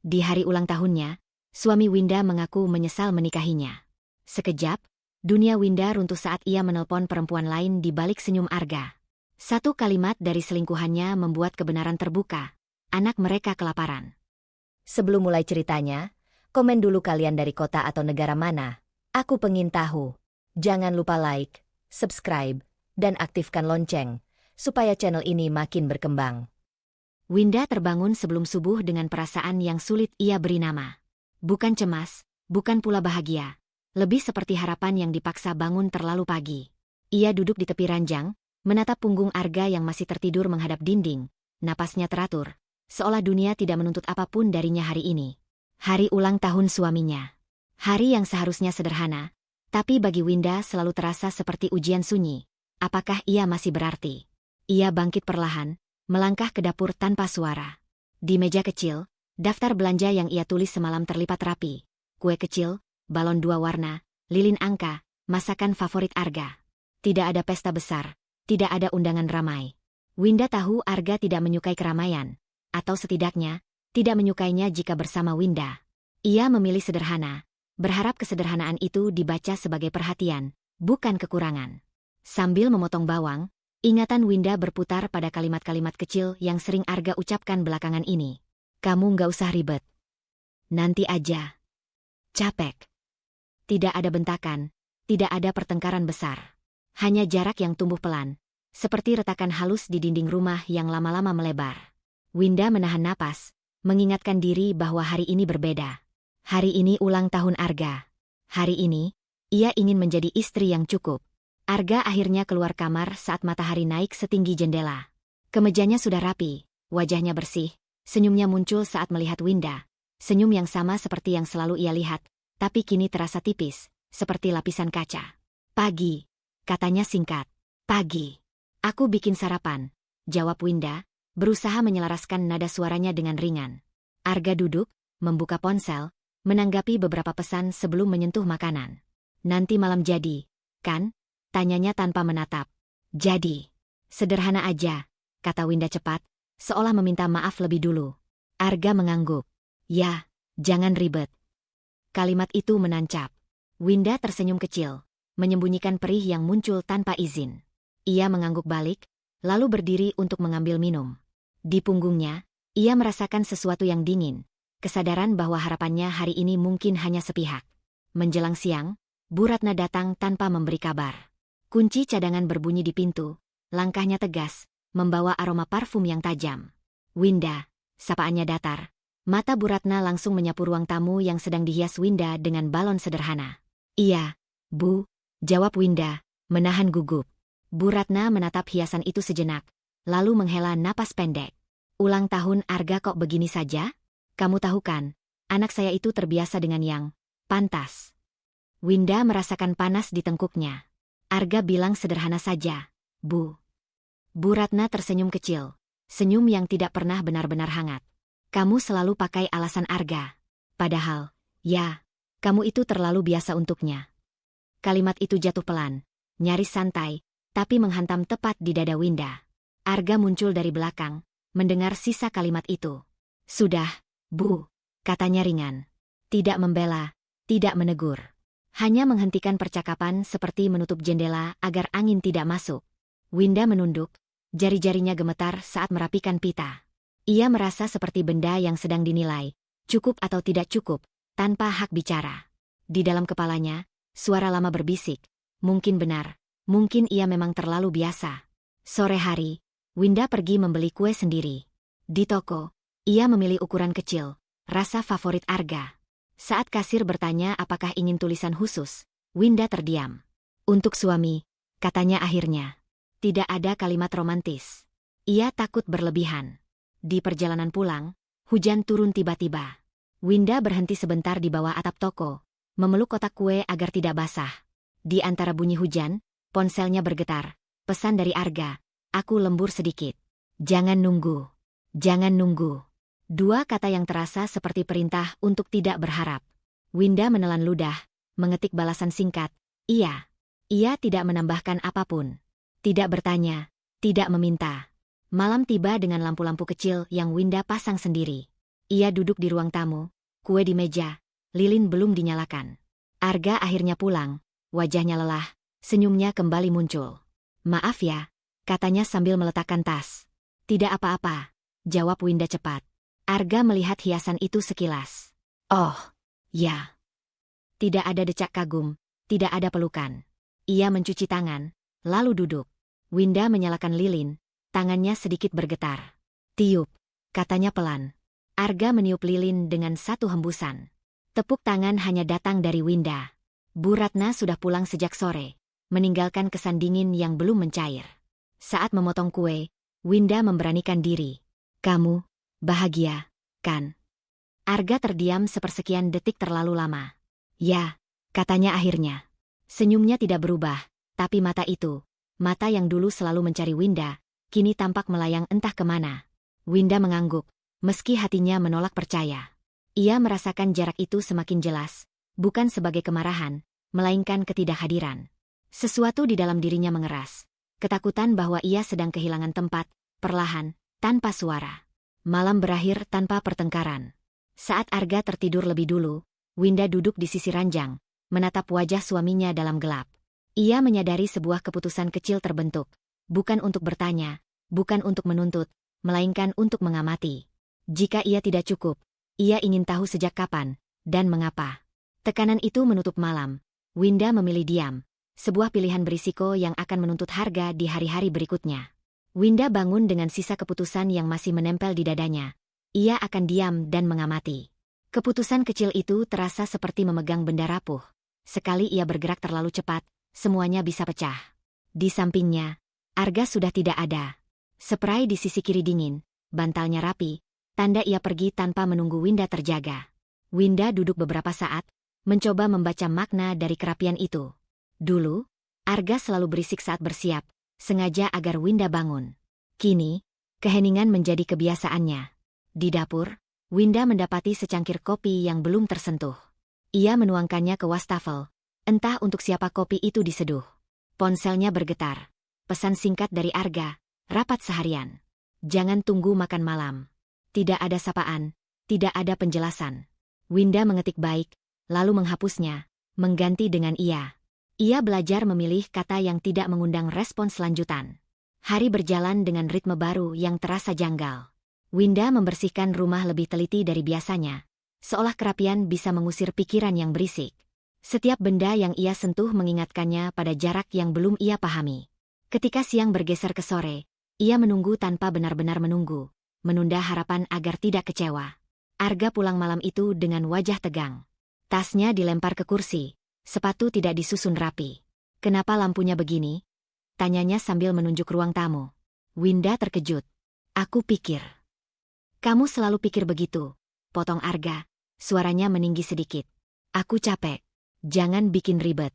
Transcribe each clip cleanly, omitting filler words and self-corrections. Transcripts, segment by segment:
Di hari ulang tahunnya, suami Winda mengaku menyesal menikahinya. Sekejap, dunia Winda runtuh saat ia menelpon perempuan lain di balik senyum Arga. Satu kalimat dari selingkuhannya membuat kebenaran terbuka. Anak mereka kelaparan. Sebelum mulai ceritanya, komen dulu kalian dari kota atau negara mana. Aku pengen tahu. Jangan lupa like, subscribe, dan aktifkan lonceng, supaya channel ini makin berkembang. Winda terbangun sebelum subuh dengan perasaan yang sulit ia beri nama. Bukan cemas, bukan pula bahagia. Lebih seperti harapan yang dipaksa bangun terlalu pagi. Ia duduk di tepi ranjang, menatap punggung Arga yang masih tertidur menghadap dinding. Napasnya teratur, seolah dunia tidak menuntut apapun darinya hari ini. Hari ulang tahun suaminya. Hari yang seharusnya sederhana, tapi bagi Winda selalu terasa seperti ujian sunyi. Apakah ia masih berarti? Ia bangkit perlahan, melangkah ke dapur tanpa suara. Di meja kecil, daftar belanja yang ia tulis semalam terlipat rapi. Kue kecil, balon 2 warna, lilin angka, masakan favorit Arga. Tidak ada pesta besar, tidak ada undangan ramai. Winda tahu Arga tidak menyukai keramaian, atau setidaknya, tidak menyukainya jika bersama Winda. Ia memilih sederhana, berharap kesederhanaan itu dibaca sebagai perhatian, bukan kekurangan. Sambil memotong bawang, ingatan Winda berputar pada kalimat-kalimat kecil yang sering Arga ucapkan belakangan ini. Kamu nggak usah ribet. Nanti aja. Capek. Tidak ada bentakan, tidak ada pertengkaran besar. Hanya jarak yang tumbuh pelan, seperti retakan halus di dinding rumah yang lama-lama melebar. Winda menahan napas, mengingatkan diri bahwa hari ini berbeda. Hari ini ulang tahun Arga. Hari ini, ia ingin menjadi istri yang cukup. Arga akhirnya keluar kamar saat matahari naik setinggi jendela. Kemejanya sudah rapi, wajahnya bersih, senyumnya muncul saat melihat Winda. Senyum yang sama seperti yang selalu ia lihat, tapi kini terasa tipis, seperti lapisan kaca. Pagi, katanya singkat. Pagi. Aku bikin sarapan, jawab Winda, berusaha menyelaraskan nada suaranya dengan ringan. Arga duduk, membuka ponsel, menanggapi beberapa pesan sebelum menyentuh makanan. Nanti malam jadi, kan? Tanyanya tanpa menatap. Jadi. Sederhana aja, kata Winda cepat, seolah meminta maaf lebih dulu. Arga mengangguk. Ya, jangan ribet. Kalimat itu menancap. Winda tersenyum kecil, menyembunyikan perih yang muncul tanpa izin. Ia mengangguk balik, lalu berdiri untuk mengambil minum. Di punggungnya, ia merasakan sesuatu yang dingin, kesadaran bahwa harapannya hari ini mungkin hanya sepihak. Menjelang siang, Bu Ratna datang tanpa memberi kabar. Kunci cadangan berbunyi di pintu, langkahnya tegas, membawa aroma parfum yang tajam. Winda, sapaannya datar. Mata Bu Ratna langsung menyapu ruang tamu yang sedang dihias Winda dengan balon sederhana. Iya, Bu, jawab Winda, menahan gugup. Bu Ratna menatap hiasan itu sejenak, lalu menghela napas pendek. Ulang tahun Arga kok begini saja? Kamu tahu kan, anak saya itu terbiasa dengan yang pantas. Winda merasakan panas di tengkuknya. Arga bilang sederhana saja, Bu. Bu Ratna tersenyum kecil, senyum yang tidak pernah benar-benar hangat. Kamu selalu pakai alasan Arga. Padahal, ya, kamu itu terlalu biasa untuknya. Kalimat itu jatuh pelan, nyaris santai, tapi menghantam tepat di dada Winda. Arga muncul dari belakang, mendengar sisa kalimat itu. Sudah, Bu, katanya ringan. Tidak membela, tidak menegur. Hanya menghentikan percakapan seperti menutup jendela agar angin tidak masuk. Winda menunduk, jari-jarinya gemetar saat merapikan pita. Ia merasa seperti benda yang sedang dinilai, cukup atau tidak cukup, tanpa hak bicara. Di dalam kepalanya, suara lama berbisik. Mungkin benar, mungkin ia memang terlalu biasa. Sore hari, Winda pergi membeli kue sendiri. Di toko, ia memilih ukuran kecil, rasa favorit Arga. Saat kasir bertanya apakah ingin tulisan khusus, Winda terdiam. Untuk suami, katanya akhirnya. Tidak ada kalimat romantis. Ia takut berlebihan. Di perjalanan pulang, hujan turun tiba-tiba. Winda berhenti sebentar di bawah atap toko, memeluk kotak kue agar tidak basah. Di antara bunyi hujan, ponselnya bergetar. Pesan dari Arga, aku lembur sedikit. Jangan nunggu. Jangan nunggu. 2 kata yang terasa seperti perintah untuk tidak berharap. Winda menelan ludah, mengetik balasan singkat, iya. Ia tidak menambahkan apapun. Tidak bertanya, tidak meminta. Malam tiba dengan lampu-lampu kecil yang Winda pasang sendiri. Ia duduk di ruang tamu, kue di meja, lilin belum dinyalakan. Arga akhirnya pulang, wajahnya lelah, senyumnya kembali muncul. Maaf ya, katanya sambil meletakkan tas. Tidak apa-apa, jawab Winda cepat. Arga melihat hiasan itu sekilas. Oh, ya. Tidak ada decak kagum, tidak ada pelukan. Ia mencuci tangan, lalu duduk. Winda menyalakan lilin, tangannya sedikit bergetar. Tiup, katanya pelan. Arga meniup lilin dengan satu hembusan. Tepuk tangan hanya datang dari Winda. Bu Ratna sudah pulang sejak sore, meninggalkan kesan dingin yang belum mencair. Saat memotong kue, Winda memberanikan diri. Kamu bahagia, kan? Arga terdiam sepersekian detik terlalu lama. Ya, katanya akhirnya. Senyumnya tidak berubah, tapi mata itu, mata yang dulu selalu mencari Winda, kini tampak melayang entah kemana. Winda mengangguk, meski hatinya menolak percaya. Ia merasakan jarak itu semakin jelas, bukan sebagai kemarahan, melainkan ketidakhadiran. Sesuatu di dalam dirinya mengeras. Ketakutan bahwa ia sedang kehilangan tempat, perlahan, tanpa suara. Malam berakhir tanpa pertengkaran. Saat Arga tertidur lebih dulu, Winda duduk di sisi ranjang, menatap wajah suaminya dalam gelap. Ia menyadari sebuah keputusan kecil terbentuk, bukan untuk bertanya, bukan untuk menuntut, melainkan untuk mengamati. Jika ia tidak cukup, ia ingin tahu sejak kapan, dan mengapa. Tekanan itu menutup malam. Winda memilih diam, sebuah pilihan berisiko yang akan menuntut harga di hari-hari berikutnya. Winda bangun dengan sisa keputusan yang masih menempel di dadanya. Ia akan diam dan mengamati. Keputusan kecil itu terasa seperti memegang benda rapuh. Sekali ia bergerak terlalu cepat, semuanya bisa pecah. Di sampingnya, Arga sudah tidak ada. Spray di sisi kiri dingin, bantalnya rapi, tanda ia pergi tanpa menunggu Winda terjaga. Winda duduk beberapa saat, mencoba membaca makna dari kerapian itu. Dulu, Arga selalu berisik saat bersiap, sengaja agar Winda bangun. Kini, keheningan menjadi kebiasaannya. Di dapur, Winda mendapati secangkir kopi yang belum tersentuh. Ia menuangkannya ke wastafel, entah untuk siapa kopi itu diseduh. Ponselnya bergetar. Pesan singkat dari Arga, rapat seharian. Jangan tunggu makan malam. Tidak ada sapaan, tidak ada penjelasan. Winda mengetik baik, lalu menghapusnya, mengganti dengan iya. Ia belajar memilih kata yang tidak mengundang respons lanjutan. Hari berjalan dengan ritme baru yang terasa janggal. Winda membersihkan rumah lebih teliti dari biasanya, seolah kerapian bisa mengusir pikiran yang berisik. Setiap benda yang ia sentuh mengingatkannya pada jarak yang belum ia pahami. Ketika siang bergeser ke sore, ia menunggu tanpa benar-benar menunggu, menunda harapan agar tidak kecewa. Arga pulang malam itu dengan wajah tegang. Tasnya dilempar ke kursi, sepatu tidak disusun rapi. Kenapa lampunya begini? Tanyanya sambil menunjuk ruang tamu. Winda terkejut. Aku pikir. Kamu selalu pikir begitu, potong Arga, suaranya meninggi sedikit. Aku capek. Jangan bikin ribet.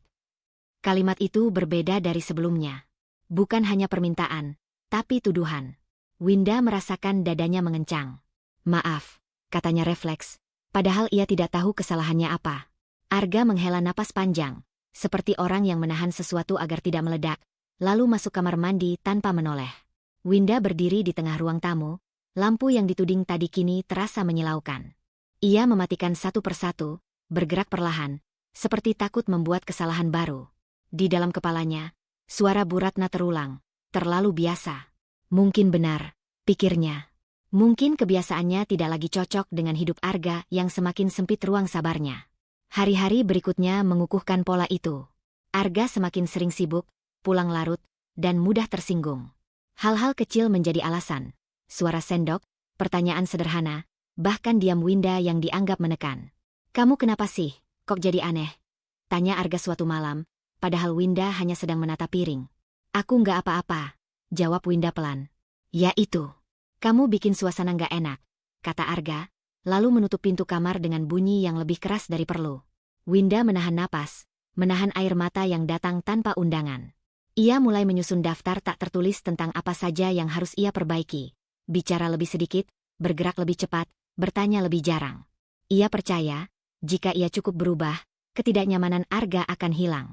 Kalimat itu berbeda dari sebelumnya. Bukan hanya permintaan, tapi tuduhan. Winda merasakan dadanya mengencang. Maaf, katanya refleks, padahal ia tidak tahu kesalahannya apa. Arga menghela napas panjang, seperti orang yang menahan sesuatu agar tidak meledak, lalu masuk kamar mandi tanpa menoleh. Winda berdiri di tengah ruang tamu, lampu yang dituding tadi kini terasa menyilaukan. Ia mematikan satu persatu, bergerak perlahan, seperti takut membuat kesalahan baru. Di dalam kepalanya, suara Bu Ratna terulang, terlalu biasa. Mungkin benar, pikirnya. Mungkin kebiasaannya tidak lagi cocok dengan hidup Arga yang semakin sempit ruang sabarnya. Hari-hari berikutnya mengukuhkan pola itu. Arga semakin sering sibuk, pulang larut, dan mudah tersinggung. Hal-hal kecil menjadi alasan. Suara sendok, pertanyaan sederhana, bahkan diam Winda yang dianggap menekan. Kamu kenapa sih, kok jadi aneh? Tanya Arga suatu malam, padahal Winda hanya sedang menata piring. Aku nggak apa-apa, jawab Winda pelan. Ya itu. Kamu bikin suasana nggak enak, kata Arga, lalu menutup pintu kamar dengan bunyi yang lebih keras dari perlu. Winda menahan napas, menahan air mata yang datang tanpa undangan. Ia mulai menyusun daftar tak tertulis tentang apa saja yang harus ia perbaiki. Bicara lebih sedikit, bergerak lebih cepat, bertanya lebih jarang. Ia percaya, jika ia cukup berubah, ketidaknyamanan Arga akan hilang.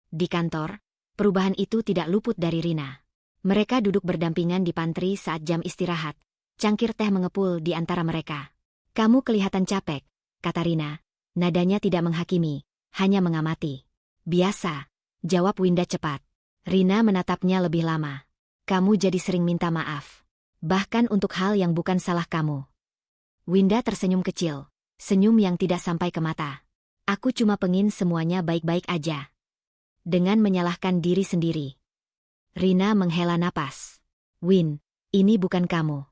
Di kantor, perubahan itu tidak luput dari Rina. Mereka duduk berdampingan di pantry saat jam istirahat. Cangkir teh mengepul di antara mereka. Kamu kelihatan capek, kata Rina. Nadanya tidak menghakimi, hanya mengamati. Biasa, jawab Winda cepat. Rina menatapnya lebih lama. Kamu jadi sering minta maaf. Bahkan untuk hal yang bukan salah kamu. Winda tersenyum kecil, senyum yang tidak sampai ke mata. Aku cuma pengin semuanya baik-baik aja. Dengan menyalahkan diri sendiri. Rina menghela napas. Win, ini bukan kamu.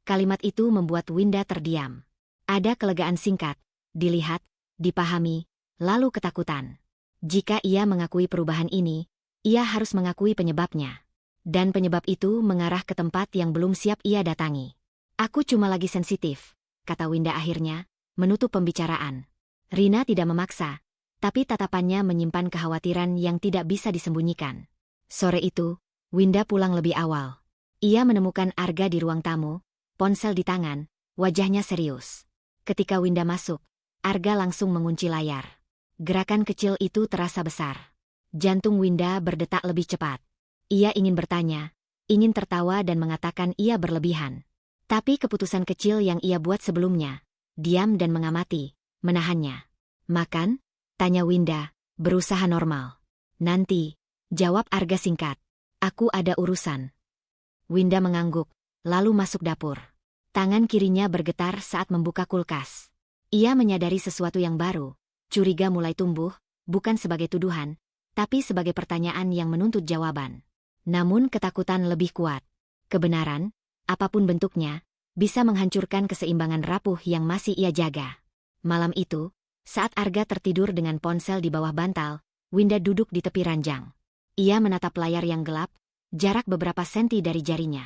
Kalimat itu membuat Winda terdiam. Ada kelegaan singkat, dilihat, dipahami, lalu ketakutan. Jika ia mengakui perubahan ini, ia harus mengakui penyebabnya. Dan penyebab itu mengarah ke tempat yang belum siap ia datangi. Aku cuma lagi sensitif, kata Winda akhirnya, menutup pembicaraan. Rina tidak memaksa, tapi tatapannya menyimpan kekhawatiran yang tidak bisa disembunyikan. Sore itu, Winda pulang lebih awal. Ia menemukan Arga di ruang tamu, ponsel di tangan, wajahnya serius. Ketika Winda masuk, Arga langsung mengunci layar. Gerakan kecil itu terasa besar. Jantung Winda berdetak lebih cepat. Ia ingin bertanya, ingin tertawa dan mengatakan ia berlebihan. Tapi keputusan kecil yang ia buat sebelumnya, diam dan mengamati, menahannya. Makan? Tanya Winda, berusaha normal. Nanti, jawab Arga singkat. Aku ada urusan. Winda mengangguk, lalu masuk dapur. Tangan kirinya bergetar saat membuka kulkas. Ia menyadari sesuatu yang baru. Curiga mulai tumbuh, bukan sebagai tuduhan, tapi sebagai pertanyaan yang menuntut jawaban. Namun ketakutan lebih kuat. Kebenaran, apapun bentuknya, bisa menghancurkan keseimbangan rapuh yang masih ia jaga. Malam itu, saat Arga tertidur dengan ponsel di bawah bantal, Winda duduk di tepi ranjang. Ia menatap layar yang gelap, jarak beberapa senti dari jarinya.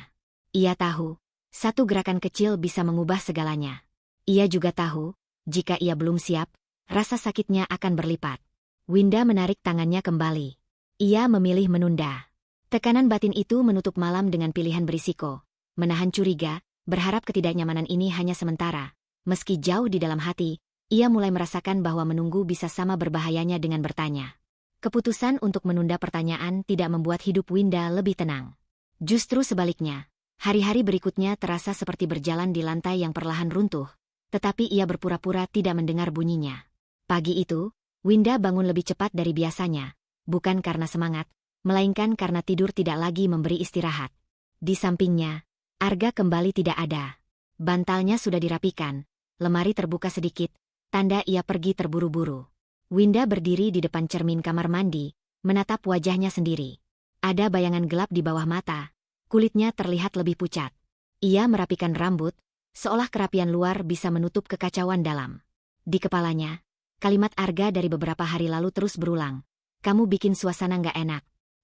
Ia tahu, satu gerakan kecil bisa mengubah segalanya. Ia juga tahu, jika ia belum siap, rasa sakitnya akan berlipat. Winda menarik tangannya kembali. Ia memilih menunda. Tekanan batin itu menutup malam dengan pilihan berisiko. Menahan curiga, berharap ketidaknyamanan ini hanya sementara. Meski jauh di dalam hati, ia mulai merasakan bahwa menunggu bisa sama berbahayanya dengan bertanya. Keputusan untuk menunda pertanyaan tidak membuat hidup Winda lebih tenang. Justru sebaliknya, hari-hari berikutnya terasa seperti berjalan di lantai yang perlahan runtuh, tetapi ia berpura-pura tidak mendengar bunyinya. Pagi itu, Winda bangun lebih cepat dari biasanya, bukan karena semangat, melainkan karena tidur tidak lagi memberi istirahat. Di sampingnya, Arga kembali tidak ada. Bantalnya sudah dirapikan, lemari terbuka sedikit, tanda ia pergi terburu-buru. Winda berdiri di depan cermin kamar mandi, menatap wajahnya sendiri. Ada bayangan gelap di bawah mata, kulitnya terlihat lebih pucat. Ia merapikan rambut, seolah kerapian luar bisa menutup kekacauan dalam. Di kepalanya, kalimat Arga dari beberapa hari lalu terus berulang. Kamu bikin suasana nggak enak.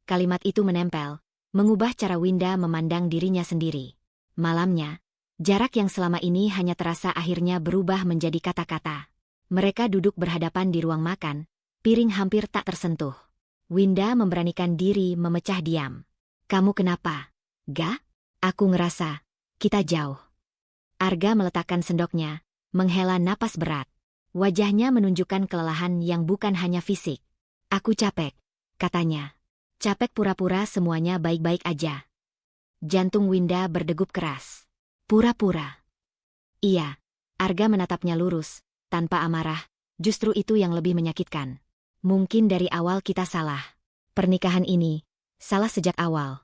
Kalimat itu menempel, mengubah cara Winda memandang dirinya sendiri. Malamnya, jarak yang selama ini hanya terasa akhirnya berubah menjadi kata-kata. Mereka duduk berhadapan di ruang makan, piring hampir tak tersentuh. Winda memberanikan diri memecah diam. Kamu kenapa? Gak? Aku ngerasa, kita jauh. Arga meletakkan sendoknya, menghela napas berat. Wajahnya menunjukkan kelelahan yang bukan hanya fisik. Aku capek, katanya. Capek pura-pura semuanya baik-baik aja. Jantung Winda berdegup keras. Pura-pura. Iya, Arga menatapnya lurus, tanpa amarah, justru itu yang lebih menyakitkan. Mungkin dari awal kita salah. Pernikahan ini, salah sejak awal.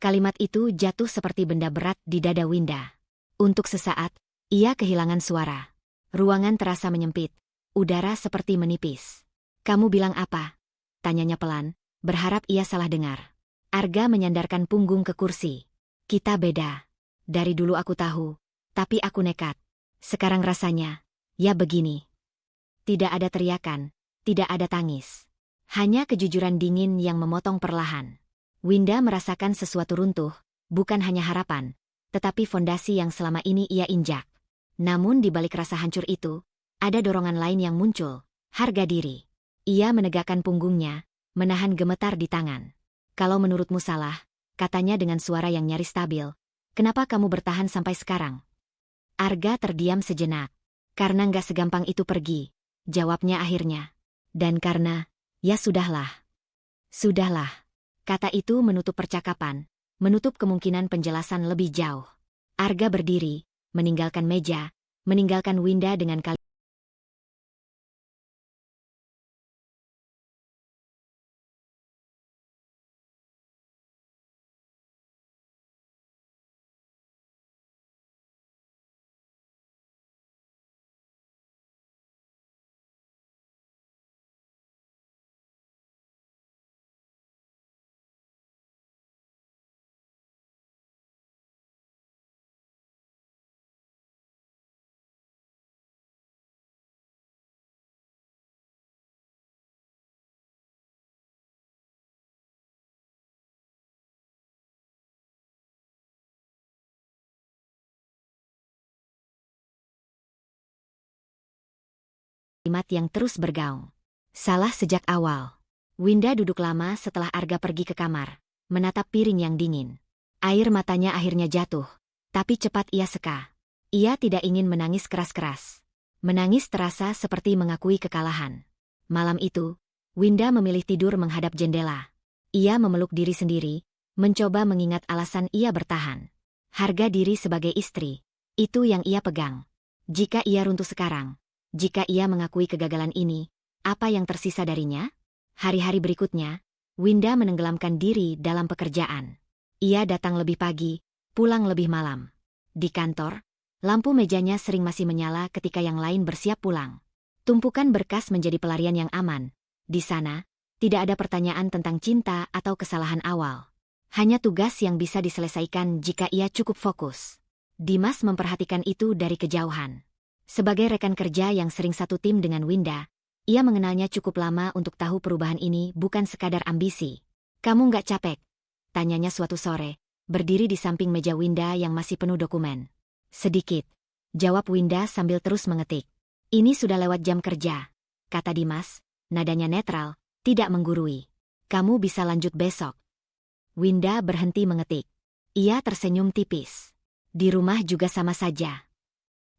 Kalimat itu jatuh seperti benda berat di dada Winda. Untuk sesaat, ia kehilangan suara. Ruangan terasa menyempit, udara seperti menipis. Kamu bilang apa? Tanyanya pelan, berharap ia salah dengar. Arga menyandarkan punggung ke kursi. Kita beda. Dari dulu aku tahu, tapi aku nekat. Sekarang rasanya, ya begini. Tidak ada teriakan, tidak ada tangis. Hanya kejujuran dingin yang memotong perlahan. Winda merasakan sesuatu runtuh, bukan hanya harapan, tetapi fondasi yang selama ini ia injak. Namun di balik rasa hancur itu, ada dorongan lain yang muncul, harga diri. Ia menegakkan punggungnya, menahan gemetar di tangan. Kalau menurutmu salah, katanya dengan suara yang nyaris stabil, kenapa kamu bertahan sampai sekarang? Arga terdiam sejenak. Karena nggak segampang itu pergi, jawabnya akhirnya. Dan karena, ya sudahlah. Sudahlah. Kata itu menutup percakapan, menutup kemungkinan penjelasan lebih jauh. Arga berdiri, meninggalkan meja, meninggalkan Winda dengan kalimat yang terus bergaung. Salah sejak awal. Winda duduk lama setelah Arga pergi ke kamar, menatap piring yang dingin. Air matanya akhirnya jatuh, tapi cepat ia seka. Ia tidak ingin menangis keras-keras. Menangis terasa seperti mengakui kekalahan. Malam itu, Winda memilih tidur menghadap jendela. Ia memeluk diri sendiri, mencoba mengingat alasan ia bertahan. Harga diri sebagai istri, itu yang ia pegang. Jika ia runtuh sekarang, jika ia mengakui kegagalan ini, apa yang tersisa darinya? Hari-hari berikutnya, Winda menenggelamkan diri dalam pekerjaan. Ia datang lebih pagi, pulang lebih malam. Di kantor, lampu mejanya sering masih menyala ketika yang lain bersiap pulang. Tumpukan berkas menjadi pelarian yang aman. Di sana, tidak ada pertanyaan tentang cinta atau kesalahan awal. Hanya tugas yang bisa diselesaikan jika ia cukup fokus. Dimas memperhatikan itu dari kejauhan. Sebagai rekan kerja yang sering satu tim dengan Winda, ia mengenalnya cukup lama untuk tahu perubahan ini bukan sekadar ambisi. "Kamu nggak capek?" tanyanya suatu sore, berdiri di samping meja Winda yang masih penuh dokumen. "Sedikit," jawab Winda sambil terus mengetik. "Ini sudah lewat jam kerja," kata Dimas, nadanya netral, tidak menggurui. "Kamu bisa lanjut besok." Winda berhenti mengetik. Ia tersenyum tipis. Di rumah juga sama saja.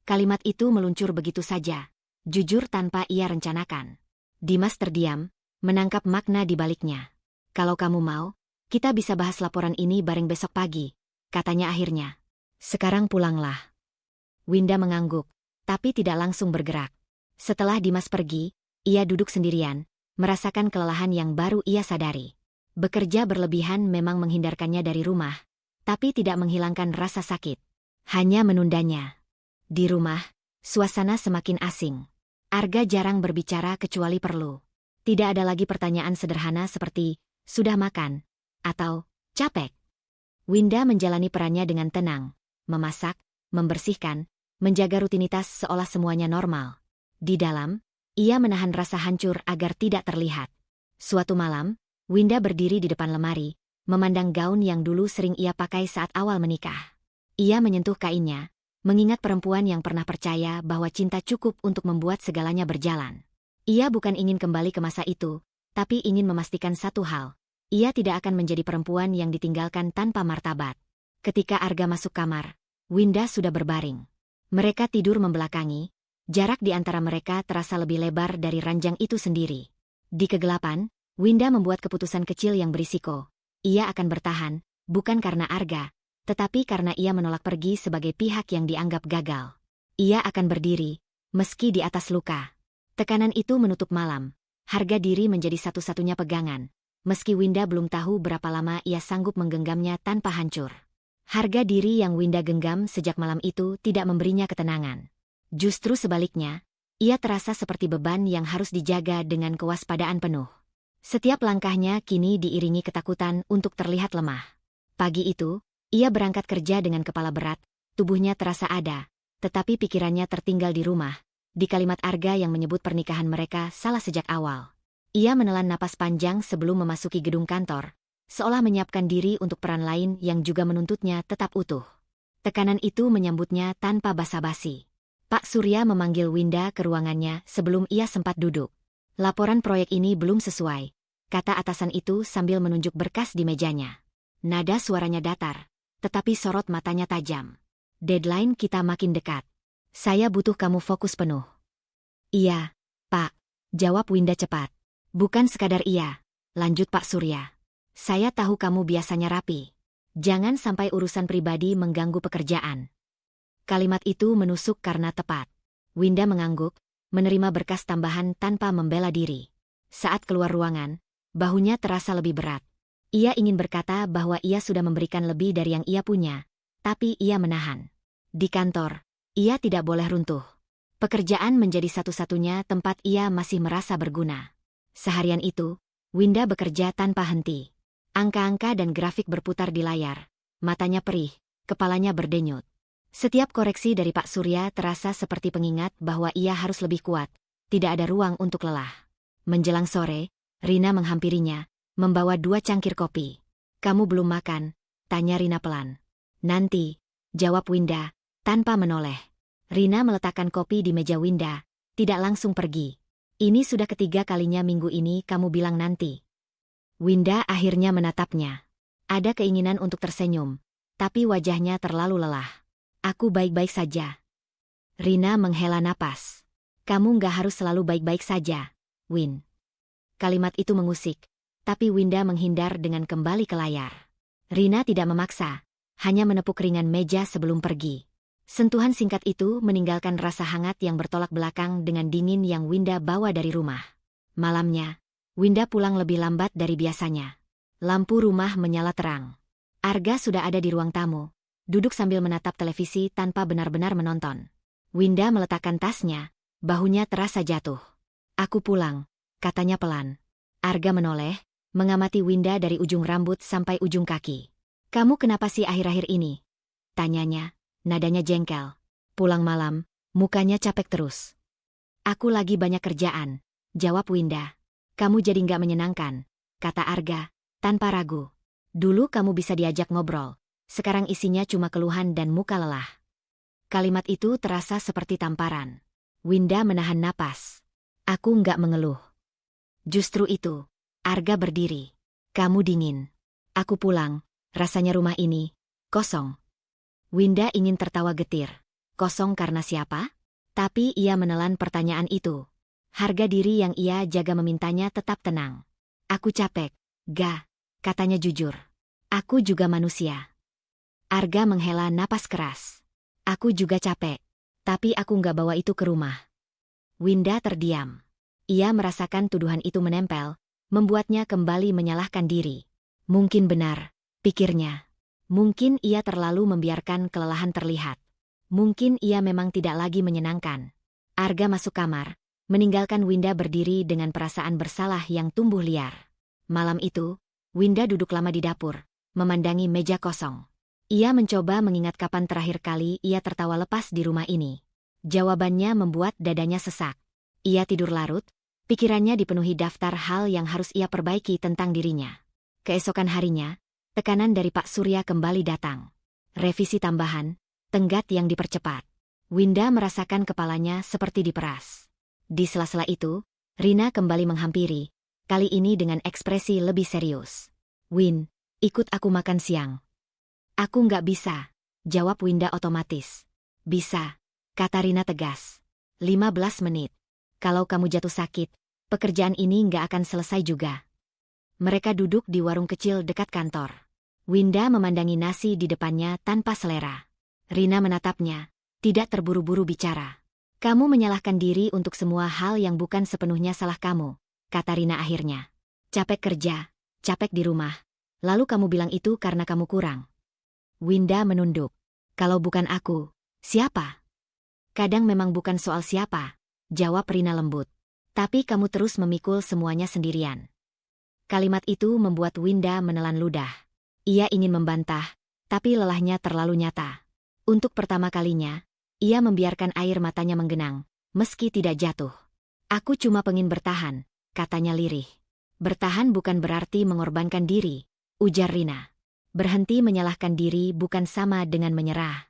Kalimat itu meluncur begitu saja, jujur tanpa ia rencanakan. Dimas terdiam, menangkap makna di baliknya. "Kalau kamu mau, kita bisa bahas laporan ini bareng besok pagi," katanya akhirnya. "Sekarang pulanglah." Winda mengangguk, tapi tidak langsung bergerak. Setelah Dimas pergi, ia duduk sendirian, merasakan kelelahan yang baru ia sadari. Bekerja berlebihan memang menghindarkannya dari rumah, tapi tidak menghilangkan rasa sakit. Hanya menundanya. Di rumah, suasana semakin asing. Arga jarang berbicara kecuali perlu. Tidak ada lagi pertanyaan sederhana seperti, "Sudah makan?" atau "Capek?" Winda menjalani perannya dengan tenang, memasak, membersihkan, menjaga rutinitas seolah semuanya normal. Di dalam, ia menahan rasa hancur agar tidak terlihat. Suatu malam, Winda berdiri di depan lemari, memandang gaun yang dulu sering ia pakai saat awal menikah. Ia menyentuh kainnya, mengingat perempuan yang pernah percaya bahwa cinta cukup untuk membuat segalanya berjalan. Ia bukan ingin kembali ke masa itu, tapi ingin memastikan satu hal. Ia tidak akan menjadi perempuan yang ditinggalkan tanpa martabat. Ketika Arga masuk kamar, Winda sudah berbaring. Mereka tidur membelakangi, jarak di antara mereka terasa lebih lebar dari ranjang itu sendiri. Di kegelapan, Winda membuat keputusan kecil yang berisiko. Ia akan bertahan, bukan karena Arga, tetapi karena ia menolak pergi sebagai pihak yang dianggap gagal. Ia akan berdiri, meski di atas luka. Tekanan itu menutup malam. Harga diri menjadi satu-satunya pegangan. Meski Winda belum tahu berapa lama ia sanggup menggenggamnya tanpa hancur. Harga diri yang Winda genggam sejak malam itu tidak memberinya ketenangan. Justru sebaliknya, ia terasa seperti beban yang harus dijaga dengan kewaspadaan penuh. Setiap langkahnya kini diiringi ketakutan untuk terlihat lemah. Pagi itu, ia berangkat kerja dengan kepala berat, tubuhnya terasa ada, tetapi pikirannya tertinggal di rumah, di kalimat Arga yang menyebut pernikahan mereka salah sejak awal. Ia menelan napas panjang sebelum memasuki gedung kantor, seolah menyiapkan diri untuk peran lain yang juga menuntutnya tetap utuh. Tekanan itu menyambutnya tanpa basa-basi. Pak Surya memanggil Winda ke ruangannya sebelum ia sempat duduk. "Laporan proyek ini belum sesuai," kata atasan itu sambil menunjuk berkas di mejanya. Nada suaranya datar, tetapi sorot matanya tajam. "Deadline kita makin dekat. Saya butuh kamu fokus penuh." "Iya, Pak," jawab Winda cepat. "Bukan sekadar iya," lanjut Pak Surya. "Saya tahu kamu biasanya rapi. Jangan sampai urusan pribadi mengganggu pekerjaan." Kalimat itu menusuk karena tepat. Winda mengangguk, menerima berkas tambahan tanpa membela diri. Saat keluar ruangan, bahunya terasa lebih berat. Ia ingin berkata bahwa ia sudah memberikan lebih dari yang ia punya, tapi ia menahan. Di kantor, ia tidak boleh runtuh. Pekerjaan menjadi satu-satunya tempat ia masih merasa berguna. Seharian itu, Winda bekerja tanpa henti. Angka-angka dan grafik berputar di layar. Matanya perih, kepalanya berdenyut. Setiap koreksi dari Pak Surya terasa seperti pengingat bahwa ia harus lebih kuat. Tidak ada ruang untuk lelah. Menjelang sore, Rina menghampirinya, membawa 2 cangkir kopi. "Kamu belum makan?" tanya Rina pelan. "Nanti," jawab Winda, tanpa menoleh. Rina meletakkan kopi di meja Winda, tidak langsung pergi. "Ini sudah ketiga kalinya minggu ini kamu bilang nanti." Winda akhirnya menatapnya. Ada keinginan untuk tersenyum, tapi wajahnya terlalu lelah. "Aku baik-baik saja." Rina menghela napas. "Kamu nggak harus selalu baik-baik saja, Win." Kalimat itu mengusik, tapi Winda menghindar dengan kembali ke layar. Rina tidak memaksa, hanya menepuk ringan meja sebelum pergi. Sentuhan singkat itu meninggalkan rasa hangat yang bertolak belakang dengan dingin yang Winda bawa dari rumah. Malamnya, Winda pulang lebih lambat dari biasanya. Lampu rumah menyala terang. Arga sudah ada di ruang tamu, duduk sambil menatap televisi tanpa benar-benar menonton. Winda meletakkan tasnya, bahunya terasa jatuh. "Aku pulang," katanya pelan. Arga menoleh, mengamati Winda dari ujung rambut sampai ujung kaki. "Kamu kenapa sih akhir-akhir ini?" tanyanya. Nadanya jengkel. "Pulang malam, mukanya capek terus." "Aku lagi banyak kerjaan," jawab Winda. "Kamu jadi nggak menyenangkan," kata Arga, tanpa ragu. "Dulu kamu bisa diajak ngobrol, sekarang isinya cuma keluhan dan muka lelah." Kalimat itu terasa seperti tamparan. Winda menahan napas. "Aku nggak mengeluh." "Justru itu." Arga berdiri. "Kamu dingin." "Aku pulang, rasanya rumah ini kosong." Winda ingin tertawa getir. Kosong karena siapa? Tapi ia menelan pertanyaan itu. Harga diri yang ia jaga memintanya tetap tenang. "Aku capek, Ga," katanya jujur. "Aku juga manusia." Arga menghela napas keras. "Aku juga capek. Tapi aku nggak bawa itu ke rumah." Winda terdiam. Ia merasakan tuduhan itu menempel, membuatnya kembali menyalahkan diri. Mungkin benar, pikirnya. Mungkin ia terlalu membiarkan kelelahan terlihat. Mungkin ia memang tidak lagi menyenangkan. Arga masuk kamar, meninggalkan Winda berdiri dengan perasaan bersalah yang tumbuh liar. Malam itu, Winda duduk lama di dapur, memandangi meja kosong. Ia mencoba mengingat kapan terakhir kali ia tertawa lepas di rumah ini. Jawabannya membuat dadanya sesak. Ia tidur larut, pikirannya dipenuhi daftar hal yang harus ia perbaiki tentang dirinya. Keesokan harinya, tekanan dari Pak Surya kembali datang. Revisi tambahan, tenggat yang dipercepat. Winda merasakan kepalanya seperti diperas. Di sela-sela itu, Rina kembali menghampiri, kali ini dengan ekspresi lebih serius. "Win, ikut aku makan siang." "Aku nggak bisa," jawab Winda otomatis. "Bisa," kata Rina tegas. 15 menit. "Kalau kamu jatuh sakit, pekerjaan ini nggak akan selesai juga." Mereka duduk di warung kecil dekat kantor. Winda memandangi nasi di depannya tanpa selera. Rina menatapnya, tidak terburu-buru bicara. "Kamu menyalahkan diri untuk semua hal yang bukan sepenuhnya salah kamu," kata Rina akhirnya. "Capek kerja, capek di rumah. Lalu kamu bilang itu karena kamu kurang." Winda menunduk. "Kalau bukan aku, siapa?" "Kadang memang bukan soal siapa," jawab Rina lembut. "Tapi kamu terus memikul semuanya sendirian." Kalimat itu membuat Winda menelan ludah. Ia ingin membantah, tapi lelahnya terlalu nyata. Untuk pertama kalinya, ia membiarkan air matanya menggenang, meski tidak jatuh. "Aku cuma pengen bertahan," katanya lirih. "Bertahan bukan berarti mengorbankan diri," ujar Rina. "Berhenti menyalahkan diri bukan sama dengan menyerah."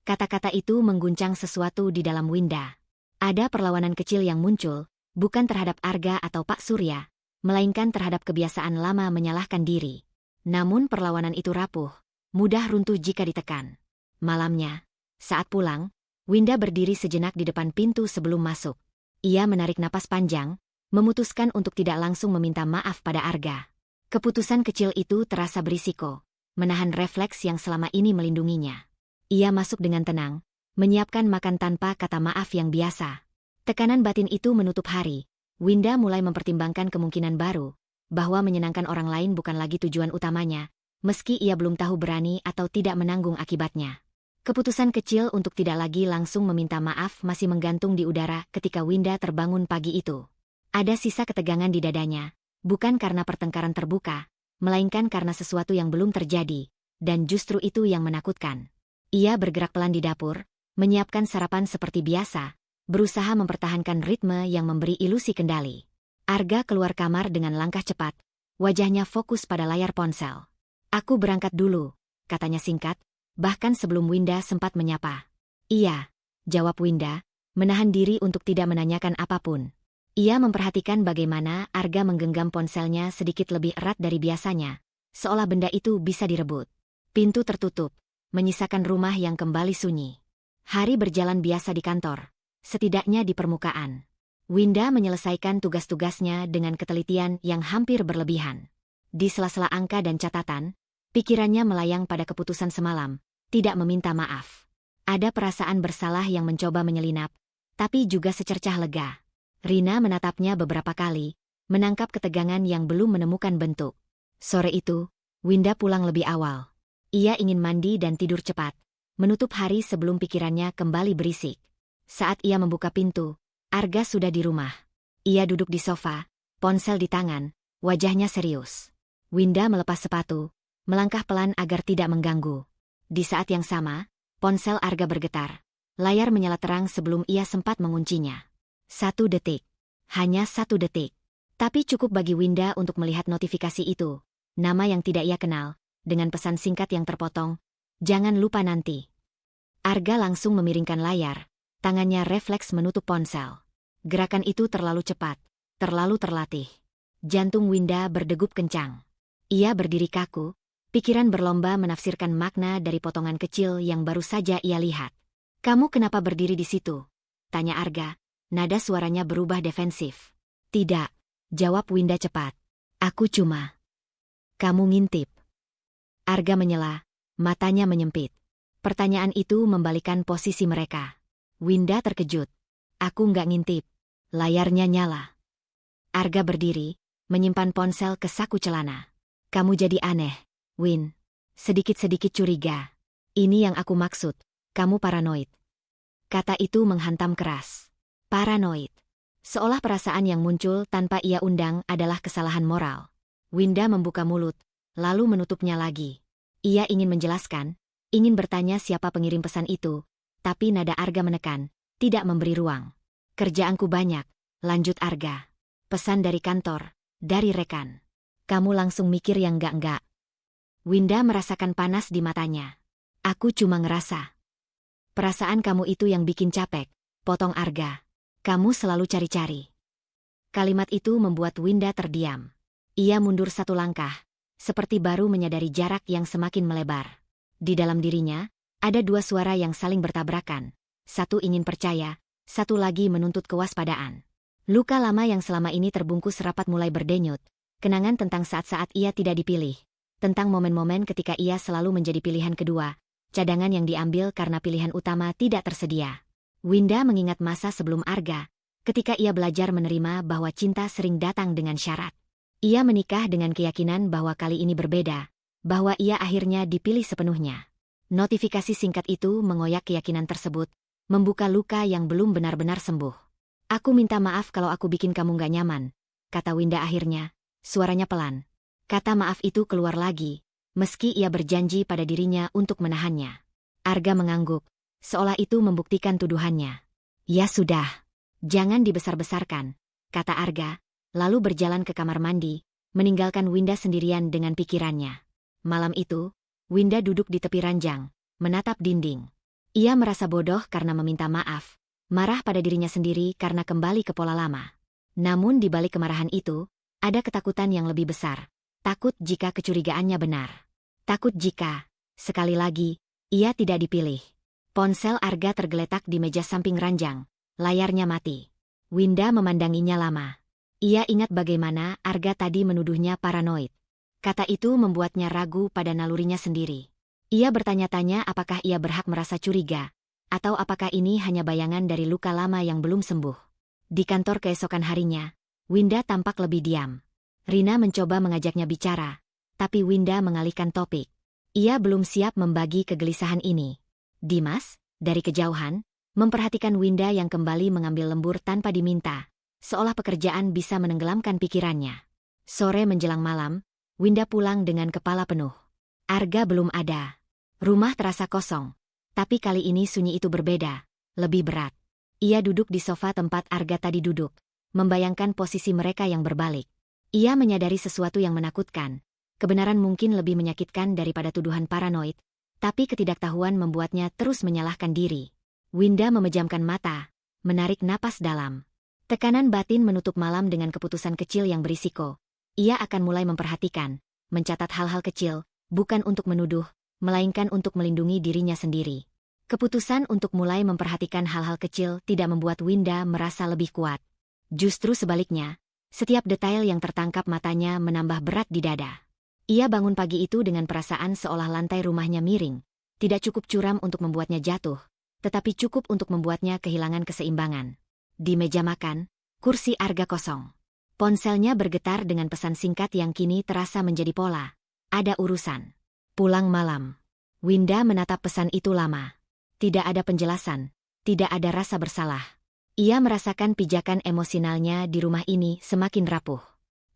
Kata-kata itu mengguncang sesuatu di dalam Winda. Ada perlawanan kecil yang muncul, bukan terhadap Arga atau Pak Surya, melainkan terhadap kebiasaan lama menyalahkan diri. Namun perlawanan itu rapuh, mudah runtuh jika ditekan. Malamnya, saat pulang, Winda berdiri sejenak di depan pintu sebelum masuk. Ia menarik napas panjang, memutuskan untuk tidak langsung meminta maaf pada Arga. Keputusan kecil itu terasa berisiko, menahan refleks yang selama ini melindunginya. Ia masuk dengan tenang, menyiapkan makan tanpa kata maaf yang biasa. Tekanan batin itu menutup hari. Winda mulai mempertimbangkan kemungkinan baru, bahwa menyenangkan orang lain bukan lagi tujuan utamanya, meski ia belum tahu berani atau tidak menanggung akibatnya. Keputusan kecil untuk tidak lagi langsung meminta maaf masih menggantung di udara ketika Winda terbangun pagi itu. Ada sisa ketegangan di dadanya, bukan karena pertengkaran terbuka, melainkan karena sesuatu yang belum terjadi, dan justru itu yang menakutkan. Ia bergerak pelan di dapur, menyiapkan sarapan seperti biasa, berusaha mempertahankan ritme yang memberi ilusi kendali. Arga keluar kamar dengan langkah cepat, wajahnya fokus pada layar ponsel. "Aku berangkat dulu," katanya singkat, bahkan sebelum Winda sempat menyapa. "Iya," jawab Winda, menahan diri untuk tidak menanyakan apapun. Ia memperhatikan bagaimana Arga menggenggam ponselnya sedikit lebih erat dari biasanya, seolah benda itu bisa direbut. Pintu tertutup, menyisakan rumah yang kembali sunyi. Hari berjalan biasa di kantor, setidaknya di permukaan. Winda menyelesaikan tugas-tugasnya dengan ketelitian yang hampir berlebihan. Di sela-sela angka dan catatan, pikirannya melayang pada keputusan semalam, tidak meminta maaf. Ada perasaan bersalah yang mencoba menyelinap, tapi juga secercah lega. Rina menatapnya beberapa kali, menangkap ketegangan yang belum menemukan bentuk. Sore itu, Winda pulang lebih awal. Ia ingin mandi dan tidur cepat, menutup hari sebelum pikirannya kembali berisik. Saat ia membuka pintu, Arga sudah di rumah. Ia duduk di sofa, ponsel di tangan, wajahnya serius. Winda melepas sepatu, melangkah pelan agar tidak mengganggu. Di saat yang sama, ponsel Arga bergetar. Layar menyala terang sebelum ia sempat menguncinya. 1 detik. Hanya 1 detik. Tapi cukup bagi Winda untuk melihat notifikasi itu. Nama yang tidak ia kenal, dengan pesan singkat yang terpotong. "Jangan lupa nanti." Arga langsung memiringkan layar, tangannya refleks menutup ponsel. Gerakan itu terlalu cepat, terlalu terlatih. Jantung Winda berdegup kencang. Ia berdiri kaku, pikiran berlomba menafsirkan makna dari potongan kecil yang baru saja ia lihat. "Kamu kenapa berdiri di situ?" tanya Arga. Nada suaranya berubah defensif. "Tidak," jawab Winda cepat. "Aku cuma..." "Kamu ngintip." Arga menyela, matanya menyempit. Pertanyaan itu membalikan posisi mereka. Winda terkejut. "Aku nggak ngintip." Layarnya nyala. Arga berdiri, menyimpan ponsel ke saku celana. "Kamu jadi aneh, Win." Sedikit-sedikit curiga. "Ini yang aku maksud, kamu paranoid." Kata itu menghantam keras. Paranoid. Seolah perasaan yang muncul tanpa ia undang adalah kesalahan moral. Winda membuka mulut, lalu menutupnya lagi. Ia ingin menjelaskan, ingin bertanya siapa pengirim pesan itu, tapi nada Arga menekan, tidak memberi ruang. "Kerjaanku banyak," lanjut Arga. "Pesan dari kantor, dari rekan. Kamu langsung mikir yang enggak-enggak." Winda merasakan panas di matanya. "Aku cuma ngerasa." "Perasaan kamu itu yang bikin capek," potong Arga. "Kamu selalu cari-cari." Kalimat itu membuat Winda terdiam. Ia mundur 1 langkah, seperti baru menyadari jarak yang semakin melebar. Di dalam dirinya, ada 2 suara yang saling bertabrakan. Satu ingin percaya, satu lagi menuntut kewaspadaan. Luka lama yang selama ini terbungkus rapat mulai berdenyut, kenangan tentang saat-saat ia tidak dipilih, tentang momen-momen ketika ia selalu menjadi pilihan kedua, cadangan yang diambil karena pilihan utama tidak tersedia. Winda mengingat masa sebelum Arga, ketika ia belajar menerima bahwa cinta sering datang dengan syarat. Ia menikah dengan keyakinan bahwa kali ini berbeda, bahwa ia akhirnya dipilih sepenuhnya. Notifikasi singkat itu mengoyak keyakinan tersebut, membuka luka yang belum benar-benar sembuh. "Aku minta maaf kalau aku bikin kamu gak nyaman," kata Winda akhirnya, suaranya pelan. Kata maaf itu keluar lagi, meski ia berjanji pada dirinya untuk menahannya. Arga mengangguk, seolah itu membuktikan tuduhannya. "Ya sudah, jangan dibesar-besarkan," kata Arga, lalu berjalan ke kamar mandi, meninggalkan Winda sendirian dengan pikirannya. Malam itu, Winda duduk di tepi ranjang, menatap dinding. Ia merasa bodoh karena meminta maaf, marah pada dirinya sendiri karena kembali ke pola lama. Namun di balik kemarahan itu, ada ketakutan yang lebih besar. Takut jika kecurigaannya benar. Takut jika, sekali lagi, ia tidak dipilih. Ponsel Arga tergeletak di meja samping ranjang, layarnya mati. Winda memandanginya lama. Ia ingat bagaimana Arga tadi menuduhnya paranoid. Kata itu membuatnya ragu pada nalurinya sendiri. Ia bertanya-tanya apakah ia berhak merasa curiga, Atau apakah ini hanya bayangan dari luka lama yang belum sembuh? Di kantor keesokan harinya, Winda tampak lebih diam. Rina mencoba mengajaknya bicara, tapi Winda mengalihkan topik. Ia belum siap membagi kegelisahan ini. Dimas, dari kejauhan, memperhatikan Winda yang kembali mengambil lembur tanpa diminta, seolah pekerjaan bisa menenggelamkan pikirannya. Sore menjelang malam, Winda pulang dengan kepala penuh. Arga belum ada. Rumah terasa kosong. Tapi kali ini sunyi itu berbeda, lebih berat. Ia duduk di sofa tempat Arga tadi duduk, membayangkan posisi mereka yang berbalik. Ia menyadari sesuatu yang menakutkan. Kebenaran mungkin lebih menyakitkan daripada tuduhan paranoid, tapi ketidaktahuan membuatnya terus menyalahkan diri. Winda memejamkan mata, menarik napas dalam. Tekanan batin menutup malam dengan keputusan kecil yang berisiko. Ia akan mulai memperhatikan, mencatat hal-hal kecil, bukan untuk menuduh, melainkan untuk melindungi dirinya sendiri. Keputusan untuk mulai memperhatikan hal-hal kecil tidak membuat Winda merasa lebih kuat. Justru sebaliknya, setiap detail yang tertangkap matanya menambah berat di dada. Ia bangun pagi itu dengan perasaan seolah lantai rumahnya miring. Tidak cukup curam untuk membuatnya jatuh, tetapi cukup untuk membuatnya kehilangan keseimbangan. Di meja makan, kursi Arga kosong. Ponselnya bergetar dengan pesan singkat yang kini terasa menjadi pola. Ada urusan. Pulang malam. Winda menatap pesan itu lama. Tidak ada penjelasan, tidak ada rasa bersalah. Ia merasakan pijakan emosionalnya di rumah ini semakin rapuh.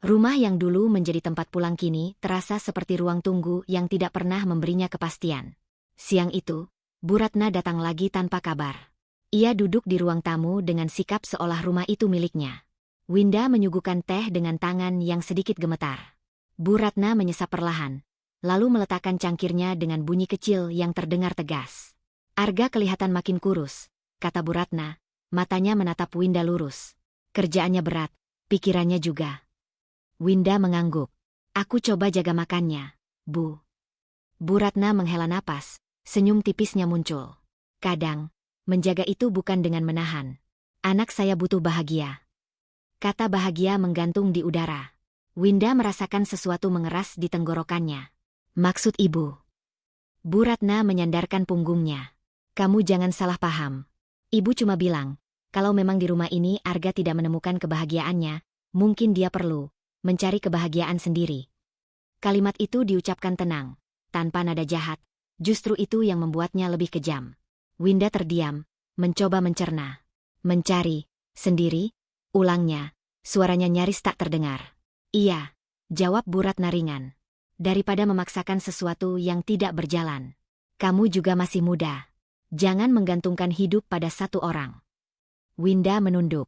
Rumah yang dulu menjadi tempat pulang kini terasa seperti ruang tunggu yang tidak pernah memberinya kepastian. Siang itu, Bu Ratna datang lagi tanpa kabar. Ia duduk di ruang tamu dengan sikap seolah rumah itu miliknya. Winda menyuguhkan teh dengan tangan yang sedikit gemetar. Bu Ratna menyesap perlahan, lalu meletakkan cangkirnya dengan bunyi kecil yang terdengar tegas. Arga kelihatan makin kurus, kata Bu Ratna, matanya menatap Winda lurus. Kerjaannya berat, pikirannya juga. Winda mengangguk. Aku coba jaga makannya, Bu. Bu Ratna menghela napas, senyum tipisnya muncul. Kadang, menjaga itu bukan dengan menahan. Anak saya butuh bahagia. Kata bahagia menggantung di udara. Winda merasakan sesuatu mengeras di tenggorokannya. Maksud ibu? Bu Ratna menyandarkan punggungnya. Kamu jangan salah paham. Ibu cuma bilang, kalau memang di rumah ini Arga tidak menemukan kebahagiaannya, mungkin dia perlu mencari kebahagiaan sendiri. Kalimat itu diucapkan tenang, tanpa nada jahat, justru itu yang membuatnya lebih kejam. Winda terdiam, mencoba mencerna. Mencari, sendiri, ulangnya, suaranya nyaris tak terdengar. Iya, jawab Bu Ratna ringan. Daripada memaksakan sesuatu yang tidak berjalan. Kamu juga masih muda. Jangan menggantungkan hidup pada satu orang. Winda menunduk.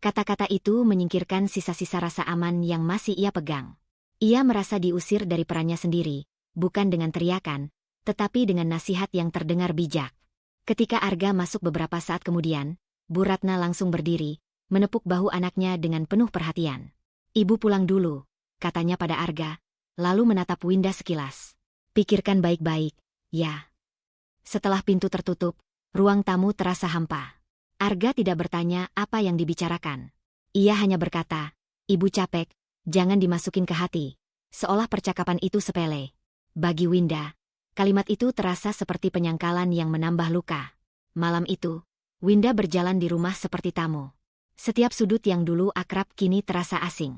Kata-kata itu menyingkirkan sisa-sisa rasa aman yang masih ia pegang. Ia merasa diusir dari perannya sendiri, bukan dengan teriakan, tetapi dengan nasihat yang terdengar bijak. Ketika Arga masuk beberapa saat kemudian, Bu Ratna langsung berdiri, menepuk bahu anaknya dengan penuh perhatian. Ibu pulang dulu, katanya pada Arga, lalu menatap Winda sekilas. Pikirkan baik-baik, ya. Setelah pintu tertutup, ruang tamu terasa hampa. Arga tidak bertanya apa yang dibicarakan. Ia hanya berkata, Ibu capek, jangan dimasukin ke hati. Seolah percakapan itu sepele. Bagi Winda, kalimat itu terasa seperti penyangkalan yang menambah luka. Malam itu, Winda berjalan di rumah seperti tamu. Setiap sudut yang dulu akrab kini terasa asing.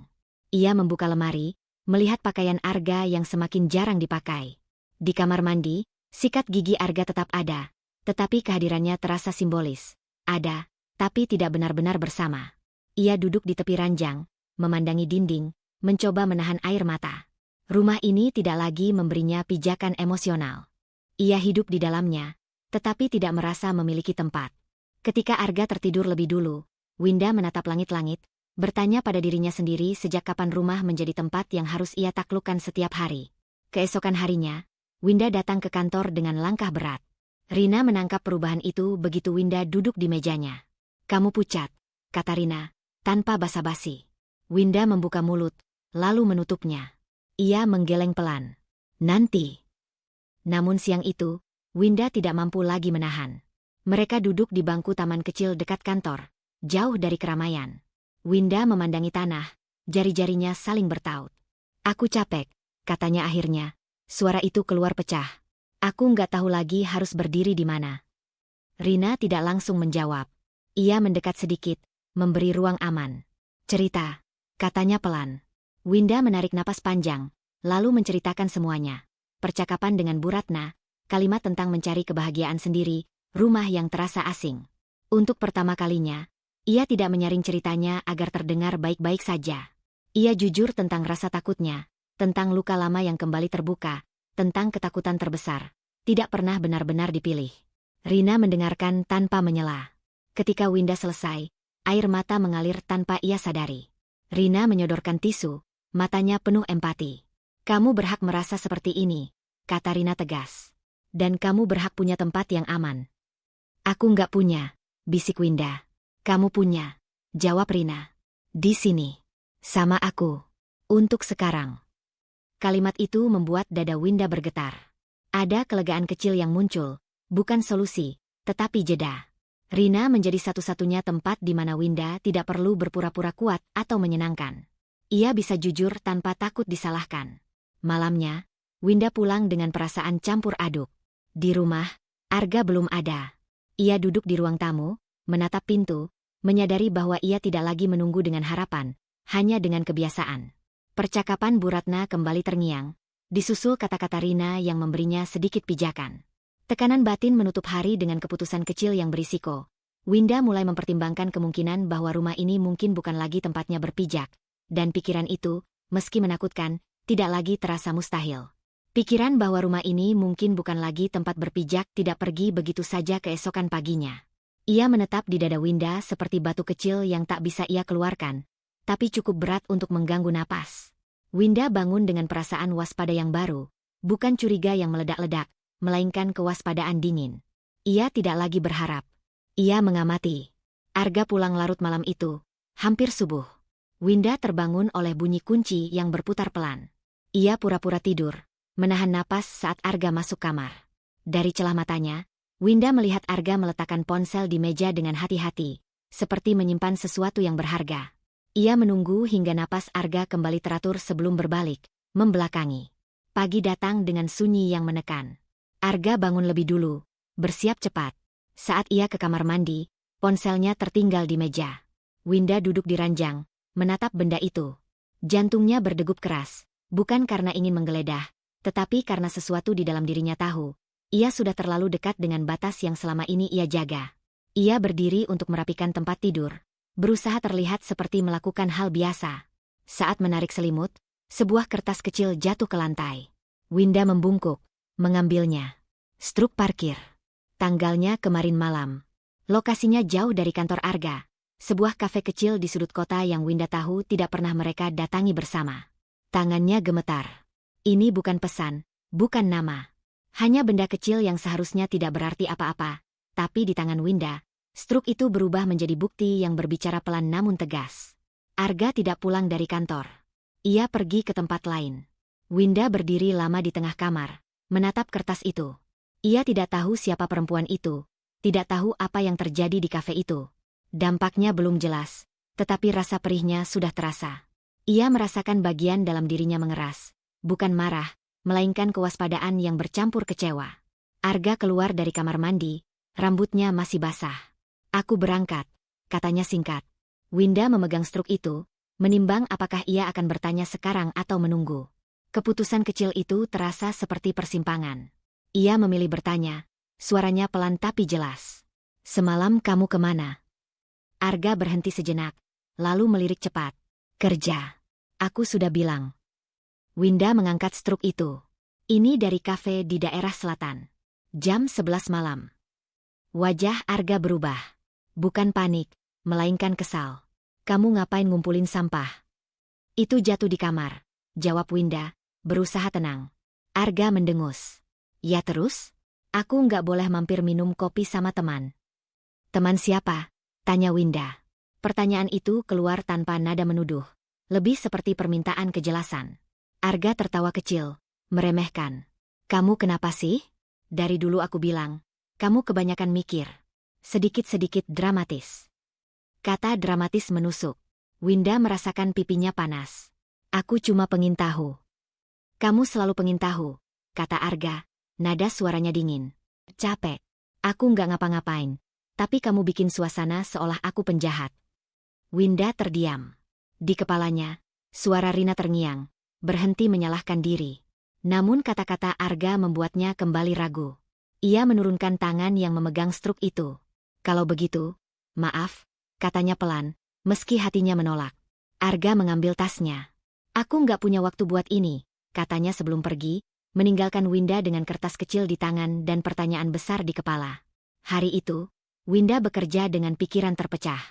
Ia membuka lemari, melihat pakaian Arga yang semakin jarang dipakai. Di kamar mandi, sikat gigi Arga tetap ada, tetapi kehadirannya terasa simbolis. Ada, tapi tidak benar-benar bersama. Ia duduk di tepi ranjang, memandangi dinding, mencoba menahan air mata. Rumah ini tidak lagi memberinya pijakan emosional. Ia hidup di dalamnya, tetapi tidak merasa memiliki tempat. Ketika Arga tertidur lebih dulu, Winda menatap langit-langit, bertanya pada dirinya sendiri sejak kapan rumah menjadi tempat yang harus ia taklukkan setiap hari. Keesokan harinya, Winda datang ke kantor dengan langkah berat. Rina menangkap perubahan itu begitu Winda duduk di mejanya. Kamu pucat, kata Rina, tanpa basa-basi. Winda membuka mulut, lalu menutupnya. Ia menggeleng pelan. Nanti. Namun siang itu, Winda tidak mampu lagi menahan. Mereka duduk di bangku taman kecil dekat kantor, jauh dari keramaian. Winda memandangi tanah, jari-jarinya saling bertaut. Aku capek, katanya akhirnya. Suara itu keluar pecah. Aku nggak tahu lagi harus berdiri di mana. Rina tidak langsung menjawab. Ia mendekat sedikit, memberi ruang aman. Cerita, katanya pelan. Winda menarik napas panjang, lalu menceritakan semuanya. Percakapan dengan Bu Ratna, kalimat tentang mencari kebahagiaan sendiri, rumah yang terasa asing. Untuk pertama kalinya, ia tidak menyaring ceritanya agar terdengar baik-baik saja. Ia jujur tentang rasa takutnya, tentang luka lama yang kembali terbuka, tentang ketakutan terbesar. Tidak pernah benar-benar dipilih. Rina mendengarkan tanpa menyela. Ketika Winda selesai, air mata mengalir tanpa ia sadari. Rina menyodorkan tisu, matanya penuh empati. Kamu berhak merasa seperti ini, kata Rina tegas. Dan kamu berhak punya tempat yang aman. Aku nggak punya, bisik Winda. Kamu punya, jawab Rina. Di sini. Sama aku. Untuk sekarang. Kalimat itu membuat dada Winda bergetar. Ada kelegaan kecil yang muncul, bukan solusi, tetapi jeda. Rina menjadi satu-satunya tempat di mana Winda tidak perlu berpura-pura kuat atau menyenangkan. Ia bisa jujur tanpa takut disalahkan. Malamnya, Winda pulang dengan perasaan campur aduk. Di rumah, Arga belum ada. Ia duduk di ruang tamu, menatap pintu, menyadari bahwa ia tidak lagi menunggu dengan harapan, hanya dengan kebiasaan. Percakapan Bu Ratna kembali terngiang, disusul kata-kata Rina yang memberinya sedikit pijakan. Tekanan batin menutup hari dengan keputusan kecil yang berisiko. Winda mulai mempertimbangkan kemungkinan bahwa rumah ini mungkin bukan lagi tempatnya berpijak, dan pikiran itu, meski menakutkan, tidak lagi terasa mustahil. Pikiran bahwa rumah ini mungkin bukan lagi tempat berpijak tidak pergi begitu saja keesokan paginya. Ia menetap di dada Winda seperti batu kecil yang tak bisa ia keluarkan, tapi cukup berat untuk mengganggu napas. Winda bangun dengan perasaan waspada yang baru, bukan curiga yang meledak-ledak, melainkan kewaspadaan dingin. Ia tidak lagi berharap. Ia mengamati. Arga pulang larut malam itu, hampir subuh. Winda terbangun oleh bunyi kunci yang berputar pelan. Ia pura-pura tidur, menahan napas saat Arga masuk kamar. Dari celah matanya, Winda melihat Arga meletakkan ponsel di meja dengan hati-hati, seperti menyimpan sesuatu yang berharga. Ia menunggu hingga napas Arga kembali teratur sebelum berbalik, membelakangi. Pagi datang dengan sunyi yang menekan. Arga bangun lebih dulu, bersiap cepat. Saat ia ke kamar mandi, ponselnya tertinggal di meja. Winda duduk di ranjang, menatap benda itu. Jantungnya berdegup keras, bukan karena ingin menggeledah, tetapi karena sesuatu di dalam dirinya tahu. Ia sudah terlalu dekat dengan batas yang selama ini ia jaga. Ia berdiri untuk merapikan tempat tidur. Berusaha terlihat seperti melakukan hal biasa. Saat menarik selimut, sebuah kertas kecil jatuh ke lantai. Winda membungkuk, mengambilnya. Struk parkir. Tanggalnya kemarin malam. Lokasinya jauh dari kantor Arga. Sebuah kafe kecil di sudut kota yang Winda tahu tidak pernah mereka datangi bersama. Tangannya gemetar. Ini bukan pesan, bukan nama. Hanya benda kecil yang seharusnya tidak berarti apa-apa. Tapi di tangan Winda, struk itu berubah menjadi bukti yang berbicara pelan namun tegas. Arga tidak pulang dari kantor. Ia pergi ke tempat lain. Winda berdiri lama di tengah kamar, menatap kertas itu. Ia tidak tahu siapa perempuan itu, tidak tahu apa yang terjadi di kafe itu. Dampaknya belum jelas, tetapi rasa perihnya sudah terasa. Ia merasakan bagian dalam dirinya mengeras, bukan marah, melainkan kewaspadaan yang bercampur kecewa. Arga keluar dari kamar mandi, rambutnya masih basah. Aku berangkat, katanya singkat. Winda memegang struk itu, menimbang apakah ia akan bertanya sekarang atau menunggu. Keputusan kecil itu terasa seperti persimpangan. Ia memilih bertanya, suaranya pelan tapi jelas. Semalam kamu kemana? Arga berhenti sejenak, lalu melirik cepat. Kerja. Aku sudah bilang. Winda mengangkat struk itu. Ini dari kafe di daerah selatan. Jam 11 malam. Wajah Arga berubah. Bukan panik, melainkan kesal. Kamu ngapain ngumpulin sampah? Itu jatuh di kamar, jawab Winda, berusaha tenang. Arga mendengus. Ya terus? Aku nggak boleh mampir minum kopi sama teman. Teman siapa? Tanya Winda. Pertanyaan itu keluar tanpa nada menuduh, lebih seperti permintaan kejelasan. Arga tertawa kecil, meremehkan. Kamu kenapa sih? Dari dulu aku bilang, kamu kebanyakan mikir. Sedikit-sedikit dramatis. Kata dramatis menusuk. Winda merasakan pipinya panas. Aku cuma pengin tahu. Kamu selalu pengin tahu, kata Arga, nada suaranya dingin. Capek. Aku nggak ngapa-ngapain. Tapi kamu bikin suasana seolah aku penjahat. Winda terdiam. Di kepalanya, suara Rina terngiang, berhenti menyalahkan diri. Namun kata-kata Arga membuatnya kembali ragu. Ia menurunkan tangan yang memegang struk itu. Kalau begitu, maaf, katanya pelan, meski hatinya menolak. Arga mengambil tasnya. Aku nggak punya waktu buat ini, katanya sebelum pergi, meninggalkan Winda dengan kertas kecil di tangan dan pertanyaan besar di kepala. Hari itu, Winda bekerja dengan pikiran terpecah.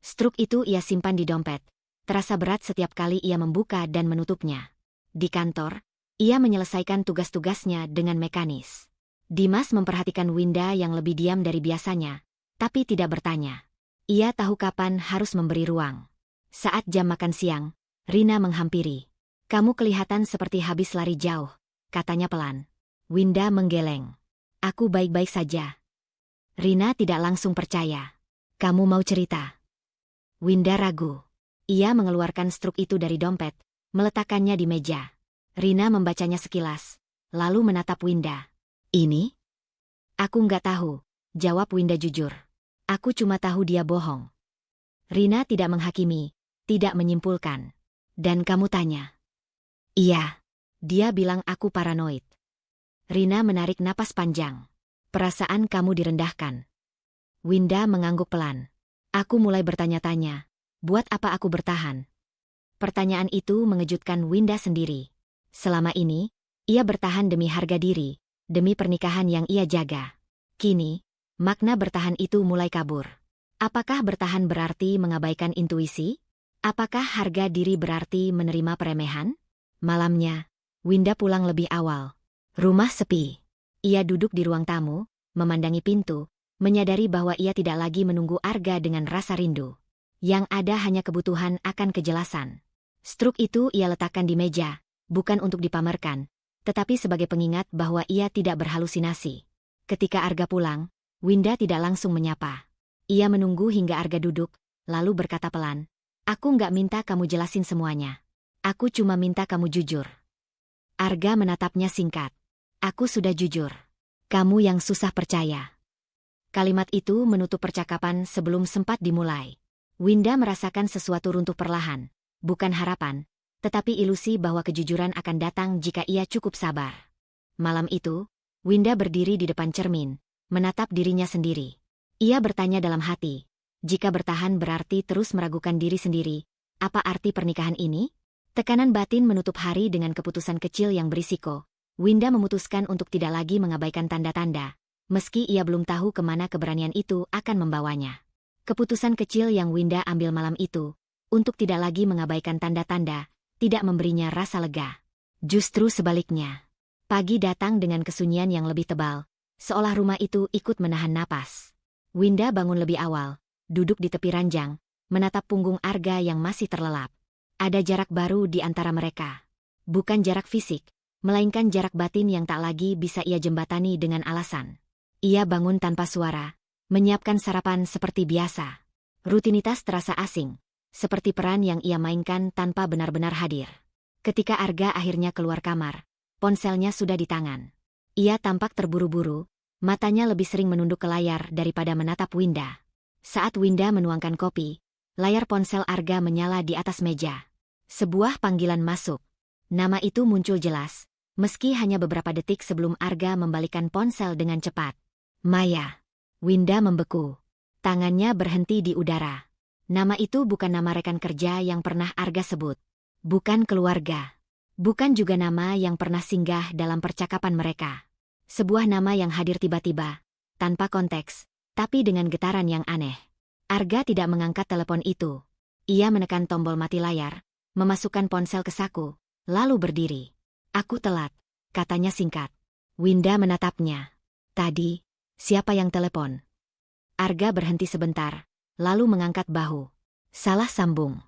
Struk itu ia simpan di dompet. Terasa berat setiap kali ia membuka dan menutupnya. Di kantor, ia menyelesaikan tugas-tugasnya dengan mekanis. Dimas memperhatikan Winda yang lebih diam dari biasanya, tapi tidak bertanya. Ia tahu kapan harus memberi ruang. Saat jam makan siang, Rina menghampiri. Kamu kelihatan seperti habis lari jauh, katanya pelan. Winda menggeleng. Aku baik-baik saja. Rina tidak langsung percaya. Kamu mau cerita? Winda ragu. Ia mengeluarkan struk itu dari dompet, meletakkannya di meja. Rina membacanya sekilas, lalu menatap Winda. Ini? Aku nggak tahu, jawab Winda jujur. Aku cuma tahu dia bohong. Rina tidak menghakimi, tidak menyimpulkan. Dan kamu tanya? Iya. Dia bilang aku paranoid. Rina menarik napas panjang. Perasaan kamu direndahkan. Winda mengangguk pelan. Aku mulai bertanya-tanya, buat apa aku bertahan? Pertanyaan itu mengejutkan Winda sendiri. Selama ini, ia bertahan demi harga diri, demi pernikahan yang ia jaga. Kini, makna bertahan itu mulai kabur. Apakah bertahan berarti mengabaikan intuisi? Apakah harga diri berarti menerima peremehan? Malamnya, Winda pulang lebih awal. Rumah sepi. Ia duduk di ruang tamu, memandangi pintu, menyadari bahwa ia tidak lagi menunggu Arga dengan rasa rindu. Yang ada hanya kebutuhan akan kejelasan. Struk itu ia letakkan di meja, bukan untuk dipamerkan, tetapi sebagai pengingat bahwa ia tidak berhalusinasi. Ketika Arga pulang, Winda tidak langsung menyapa. Ia menunggu hingga Arga duduk, lalu berkata pelan, aku nggak minta kamu jelasin semuanya. Aku cuma minta kamu jujur. Arga menatapnya singkat. Aku sudah jujur. Kamu yang susah percaya. Kalimat itu menutup percakapan sebelum sempat dimulai. Winda merasakan sesuatu runtuh perlahan, bukan harapan, tetapi ilusi bahwa kejujuran akan datang jika ia cukup sabar. Malam itu, Winda berdiri di depan cermin, menatap dirinya sendiri. Ia bertanya dalam hati, jika bertahan berarti terus meragukan diri sendiri, apa arti pernikahan ini? Tekanan batin menutup hari dengan keputusan kecil yang berisiko. Winda memutuskan untuk tidak lagi mengabaikan tanda-tanda, meski ia belum tahu kemana keberanian itu akan membawanya. Keputusan kecil yang Winda ambil malam itu, untuk tidak lagi mengabaikan tanda-tanda, tidak memberinya rasa lega. Justru sebaliknya. Pagi datang dengan kesunyian yang lebih tebal, seolah rumah itu ikut menahan napas. Winda bangun lebih awal, duduk di tepi ranjang, menatap punggung Arga yang masih terlelap. Ada jarak baru di antara mereka. Bukan jarak fisik, melainkan jarak batin yang tak lagi bisa ia jembatani dengan alasan. Ia bangun tanpa suara, menyiapkan sarapan seperti biasa. Rutinitas terasa asing, seperti peran yang ia mainkan tanpa benar-benar hadir. Ketika Arga akhirnya keluar kamar, ponselnya sudah di tangan. Ia tampak terburu-buru, matanya lebih sering menunduk ke layar daripada menatap Winda. Saat Winda menuangkan kopi, layar ponsel Arga menyala di atas meja. Sebuah panggilan masuk. Nama itu muncul jelas, meski hanya beberapa detik sebelum Arga membalikkan ponsel dengan cepat. Maya. Winda membeku. Tangannya berhenti di udara. Nama itu bukan nama rekan kerja yang pernah Arga sebut. Bukan keluarga. Bukan juga nama yang pernah singgah dalam percakapan mereka. Sebuah nama yang hadir tiba-tiba, tanpa konteks, tapi dengan getaran yang aneh. Arga tidak mengangkat telepon itu. Ia menekan tombol mati layar, memasukkan ponsel ke saku, lalu berdiri. Aku telat, katanya singkat. Winda menatapnya. Tadi, siapa yang telepon? Arga berhenti sebentar, lalu mengangkat bahu. Salah sambung.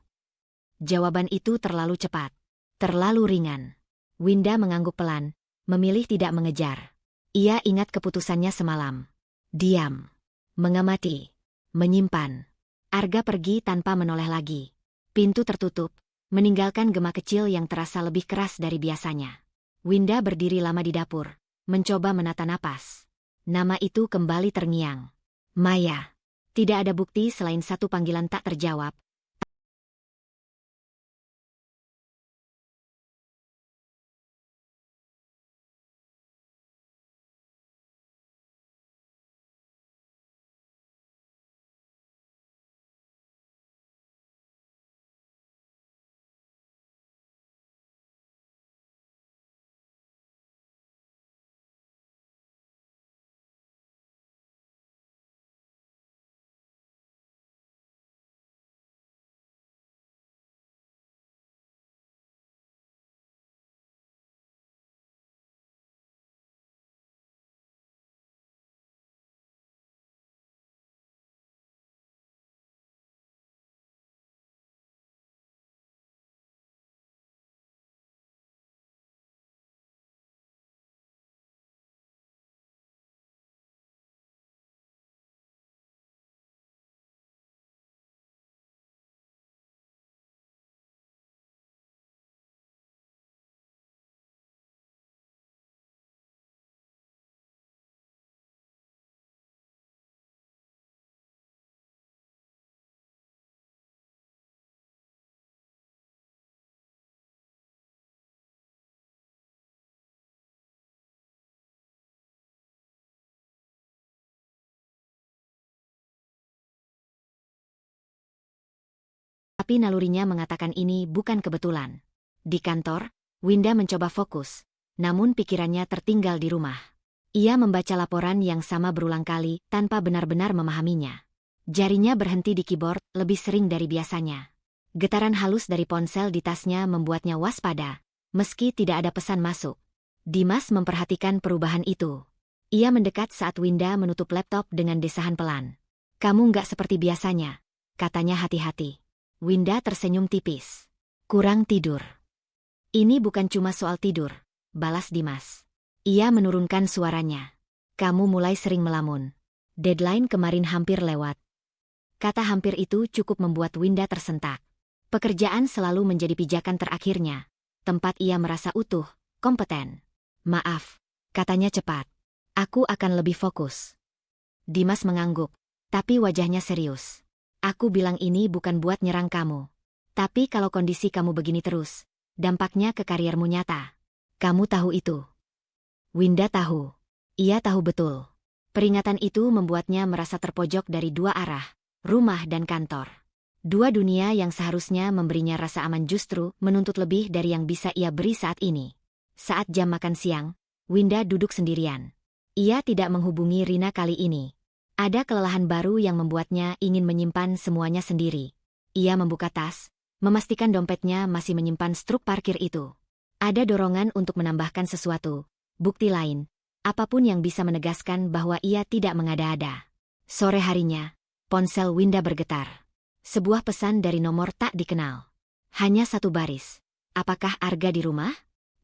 Jawaban itu terlalu cepat, terlalu ringan. Winda mengangguk pelan, memilih tidak mengejar. Ia ingat keputusannya semalam. Diam. Mengamati. Menyimpan. Arga pergi tanpa menoleh lagi. Pintu tertutup, meninggalkan gema kecil yang terasa lebih keras dari biasanya. Winda berdiri lama di dapur, mencoba menata napas. Nama itu kembali terngiang. Maya. Tidak ada bukti selain satu panggilan tak terjawab. Tapi nalurinya mengatakan ini bukan kebetulan. Di kantor, Winda mencoba fokus, namun pikirannya tertinggal di rumah. Ia membaca laporan yang sama berulang kali tanpa benar-benar memahaminya. Jarinya berhenti di keyboard lebih sering dari biasanya. Getaran halus dari ponsel di tasnya membuatnya waspada, meski tidak ada pesan masuk. Dimas memperhatikan perubahan itu. Ia mendekat saat Winda menutup laptop dengan desahan pelan. "Kamu nggak seperti biasanya," katanya hati-hati. Winda tersenyum tipis. "Kurang tidur." "Ini bukan cuma soal tidur," balas Dimas. Ia menurunkan suaranya. "Kamu mulai sering melamun. Deadline kemarin hampir lewat." Kata hampir itu cukup membuat Winda tersentak. Pekerjaan selalu menjadi pijakan terakhirnya. Tempat ia merasa utuh, kompeten. "Maaf," katanya cepat. "Aku akan lebih fokus." Dimas mengangguk, tapi wajahnya serius. "Aku bilang ini bukan buat nyerang kamu. Tapi kalau kondisi kamu begini terus, dampaknya ke kariermu nyata. Kamu tahu itu." Winda tahu. Ia tahu betul. Peringatan itu membuatnya merasa terpojok dari dua arah, rumah dan kantor. Dua dunia yang seharusnya memberinya rasa aman justru menuntut lebih dari yang bisa ia beri saat ini. Saat jam makan siang, Winda duduk sendirian. Ia tidak menghubungi Rina kali ini. Ada kelelahan baru yang membuatnya ingin menyimpan semuanya sendiri. Ia membuka tas, memastikan dompetnya masih menyimpan struk parkir itu. Ada dorongan untuk menambahkan sesuatu, bukti lain, apapun yang bisa menegaskan bahwa ia tidak mengada-ada. Sore harinya, ponsel Winda bergetar. Sebuah pesan dari nomor tak dikenal. Hanya satu baris. "Apakah Arga di rumah?"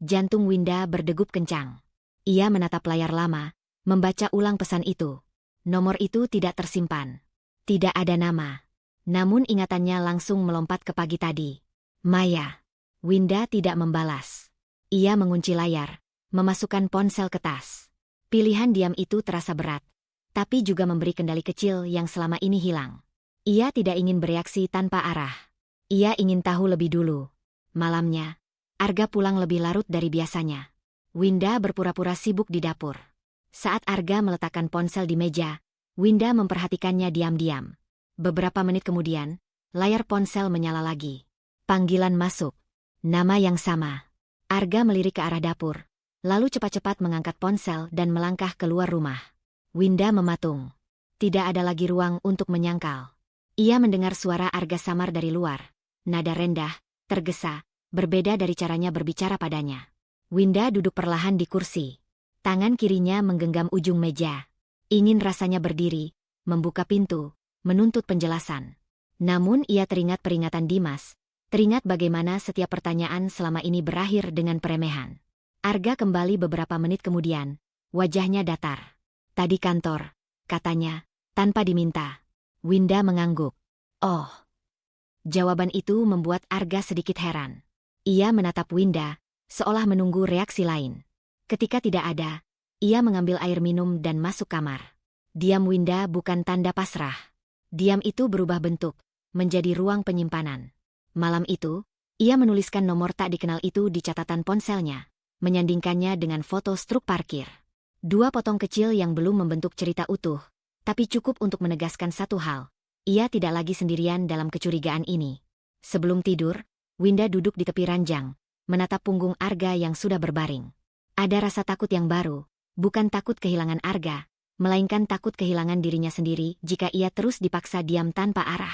Jantung Winda berdegup kencang. Ia menatap layar lama, membaca ulang pesan itu. Nomor itu tidak tersimpan. Tidak ada nama. Namun ingatannya langsung melompat ke pagi tadi. "Maya." Winda tidak membalas. Ia mengunci layar, memasukkan ponsel ke tas. Pilihan diam itu terasa berat, tapi juga memberi kendali kecil yang selama ini hilang. Ia tidak ingin bereaksi tanpa arah. Ia ingin tahu lebih dulu. Malamnya, Arga pulang lebih larut dari biasanya. Winda berpura-pura sibuk di dapur. Saat Arga meletakkan ponsel di meja, Winda memperhatikannya diam-diam. Beberapa menit kemudian, layar ponsel menyala lagi. Panggilan masuk. Nama yang sama. Arga melirik ke arah dapur, lalu cepat-cepat mengangkat ponsel dan melangkah keluar rumah. Winda mematung. Tidak ada lagi ruang untuk menyangkal. Ia mendengar suara Arga samar dari luar. Nada rendah, tergesa, berbeda dari caranya berbicara padanya. Winda duduk perlahan di kursi. Tangan kirinya menggenggam ujung meja. Ingin rasanya berdiri, membuka pintu, menuntut penjelasan. Namun ia teringat peringatan Dimas, teringat bagaimana setiap pertanyaan selama ini berakhir dengan peremehan. Arga kembali beberapa menit kemudian, wajahnya datar. "Tadi kantor," katanya, tanpa diminta. Winda mengangguk. "Oh." Jawaban itu membuat Arga sedikit heran. Ia menatap Winda, seolah menunggu reaksi lain. Ketika tidak ada, Ia mengambil air minum dan masuk kamar. Diam Winda bukan tanda pasrah. Diam itu berubah bentuk, menjadi ruang penyimpanan. Malam itu, ia menuliskan nomor tak dikenal itu di catatan ponselnya, menyandingkannya dengan foto struk parkir. 2 potong kecil yang belum membentuk cerita utuh, tapi cukup untuk menegaskan satu hal. Ia tidak lagi sendirian dalam kecurigaan ini. Sebelum tidur, Winda duduk di tepi ranjang, menatap punggung Arga yang sudah berbaring. Ada rasa takut yang baru, bukan takut kehilangan Arga, melainkan takut kehilangan dirinya sendiri jika ia terus dipaksa diam tanpa arah.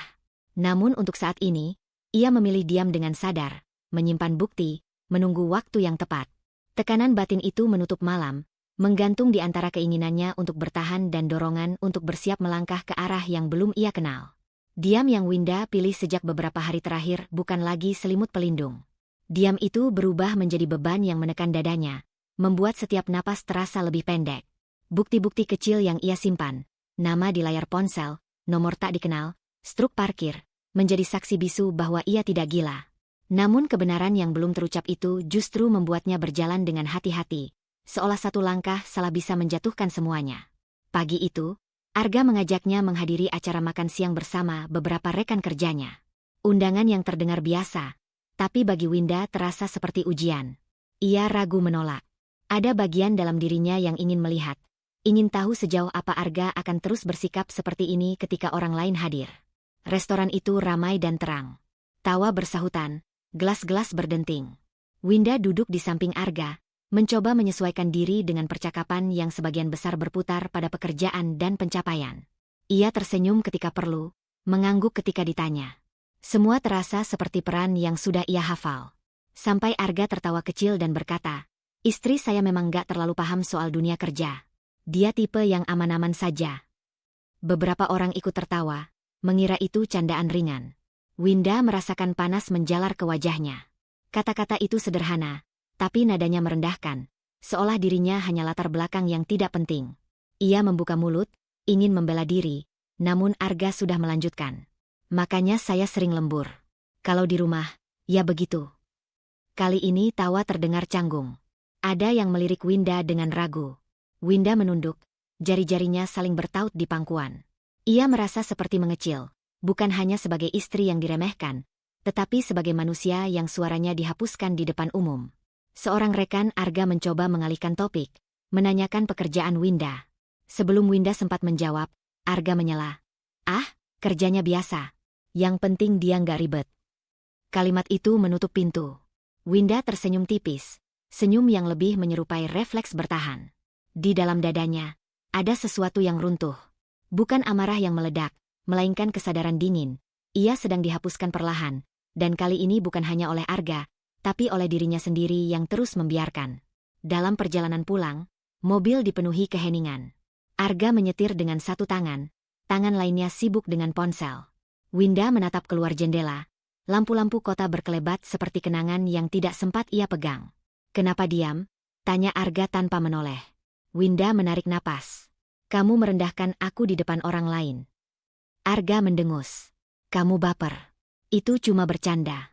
Namun untuk saat ini, ia memilih diam dengan sadar, menyimpan bukti, menunggu waktu yang tepat. Tekanan batin itu menutup malam, menggantung di antara keinginannya untuk bertahan dan dorongan untuk bersiap melangkah ke arah yang belum ia kenal. Diam yang Winda pilih sejak beberapa hari terakhir bukan lagi selimut pelindung. Diam itu berubah menjadi beban yang menekan dadanya, membuat setiap napas terasa lebih pendek. Bukti-bukti kecil yang ia simpan, nama di layar ponsel, nomor tak dikenal, struk parkir, menjadi saksi bisu bahwa ia tidak gila. Namun kebenaran yang belum terucap itu justru membuatnya berjalan dengan hati-hati, seolah satu langkah salah bisa menjatuhkan semuanya. Pagi itu, Arga mengajaknya menghadiri acara makan siang bersama beberapa rekan kerjanya. Undangan yang terdengar biasa, tapi bagi Winda terasa seperti ujian. Ia ragu menolak. Ada bagian dalam dirinya yang ingin melihat, ingin tahu sejauh apa Arga akan terus bersikap seperti ini ketika orang lain hadir. Restoran itu ramai dan terang. Tawa bersahutan, gelas-gelas berdenting. Winda duduk di samping Arga, mencoba menyesuaikan diri dengan percakapan yang sebagian besar berputar pada pekerjaan dan pencapaian. Ia tersenyum ketika perlu, mengangguk ketika ditanya. Semua terasa seperti peran yang sudah ia hafal. Sampai Arga tertawa kecil dan berkata, "Istri saya memang gak terlalu paham soal dunia kerja. Dia tipe yang aman-aman saja." Beberapa orang ikut tertawa, mengira itu candaan ringan. Winda merasakan panas menjalar ke wajahnya. Kata-kata itu sederhana, tapi nadanya merendahkan, seolah dirinya hanya latar belakang yang tidak penting. Ia membuka mulut, ingin membela diri, namun Arga sudah melanjutkan. "Makanya saya sering lembur. Kalau di rumah, ya begitu." Kali ini tawa terdengar canggung. Ada yang melirik Winda dengan ragu. Winda menunduk, jari-jarinya saling bertaut di pangkuan. Ia merasa seperti mengecil, bukan hanya sebagai istri yang diremehkan, tetapi sebagai manusia yang suaranya dihapuskan di depan umum. Seorang rekan Arga mencoba mengalihkan topik, menanyakan pekerjaan Winda. Sebelum Winda sempat menjawab, Arga menyela. "Ah, kerjanya biasa. Yang penting dia nggak ribet." Kalimat itu menutup pintu. Winda tersenyum tipis, senyum yang lebih menyerupai refleks bertahan. Di dalam dadanya, ada sesuatu yang runtuh. Bukan amarah yang meledak, melainkan kesadaran dingin. Ia sedang dihapuskan perlahan, dan kali ini bukan hanya oleh Arga, tapi oleh dirinya sendiri yang terus membiarkan. Dalam perjalanan pulang, mobil dipenuhi keheningan. Arga menyetir dengan satu tangan, tangan lainnya sibuk dengan ponsel. Winda menatap keluar jendela. Lampu-lampu kota berkelebat seperti kenangan yang tidak sempat ia pegang. "Kenapa diam?" tanya Arga tanpa menoleh. Winda menarik napas. "Kamu merendahkan aku di depan orang lain." Arga mendengus. "Kamu baper." "Itu cuma bercanda."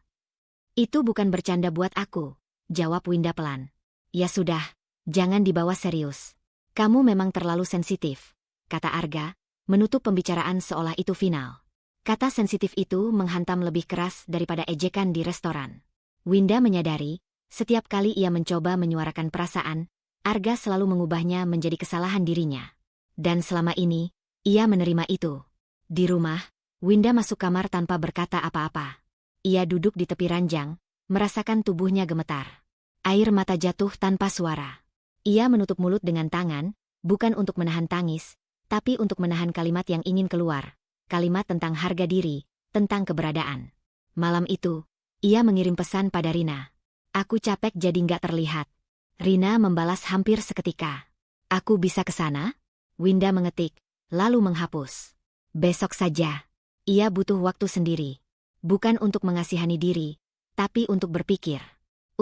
"Itu bukan bercanda buat aku," jawab Winda pelan. "Ya sudah, jangan dibawa serius. Kamu memang terlalu sensitif," kata Arga, menutup pembicaraan seolah itu final. Kata sensitif itu menghantam lebih keras daripada ejekan di restoran. Winda menyadari, setiap kali ia mencoba menyuarakan perasaan, Arga selalu mengubahnya menjadi kesalahan dirinya. Dan selama ini, ia menerima itu. Di rumah, Winda masuk kamar tanpa berkata apa-apa. Ia duduk di tepi ranjang, merasakan tubuhnya gemetar. Air mata jatuh tanpa suara. Ia menutup mulut dengan tangan, bukan untuk menahan tangis, tapi untuk menahan kalimat yang ingin keluar. Kalimat tentang harga diri, tentang keberadaan. Malam itu, ia mengirim pesan pada Rina. "Aku capek jadi nggak terlihat." Rina membalas hampir seketika. "Aku bisa ke sana?" Winda mengetik, lalu menghapus. "Besok saja." Ia butuh waktu sendiri. Bukan untuk mengasihani diri, tapi untuk berpikir.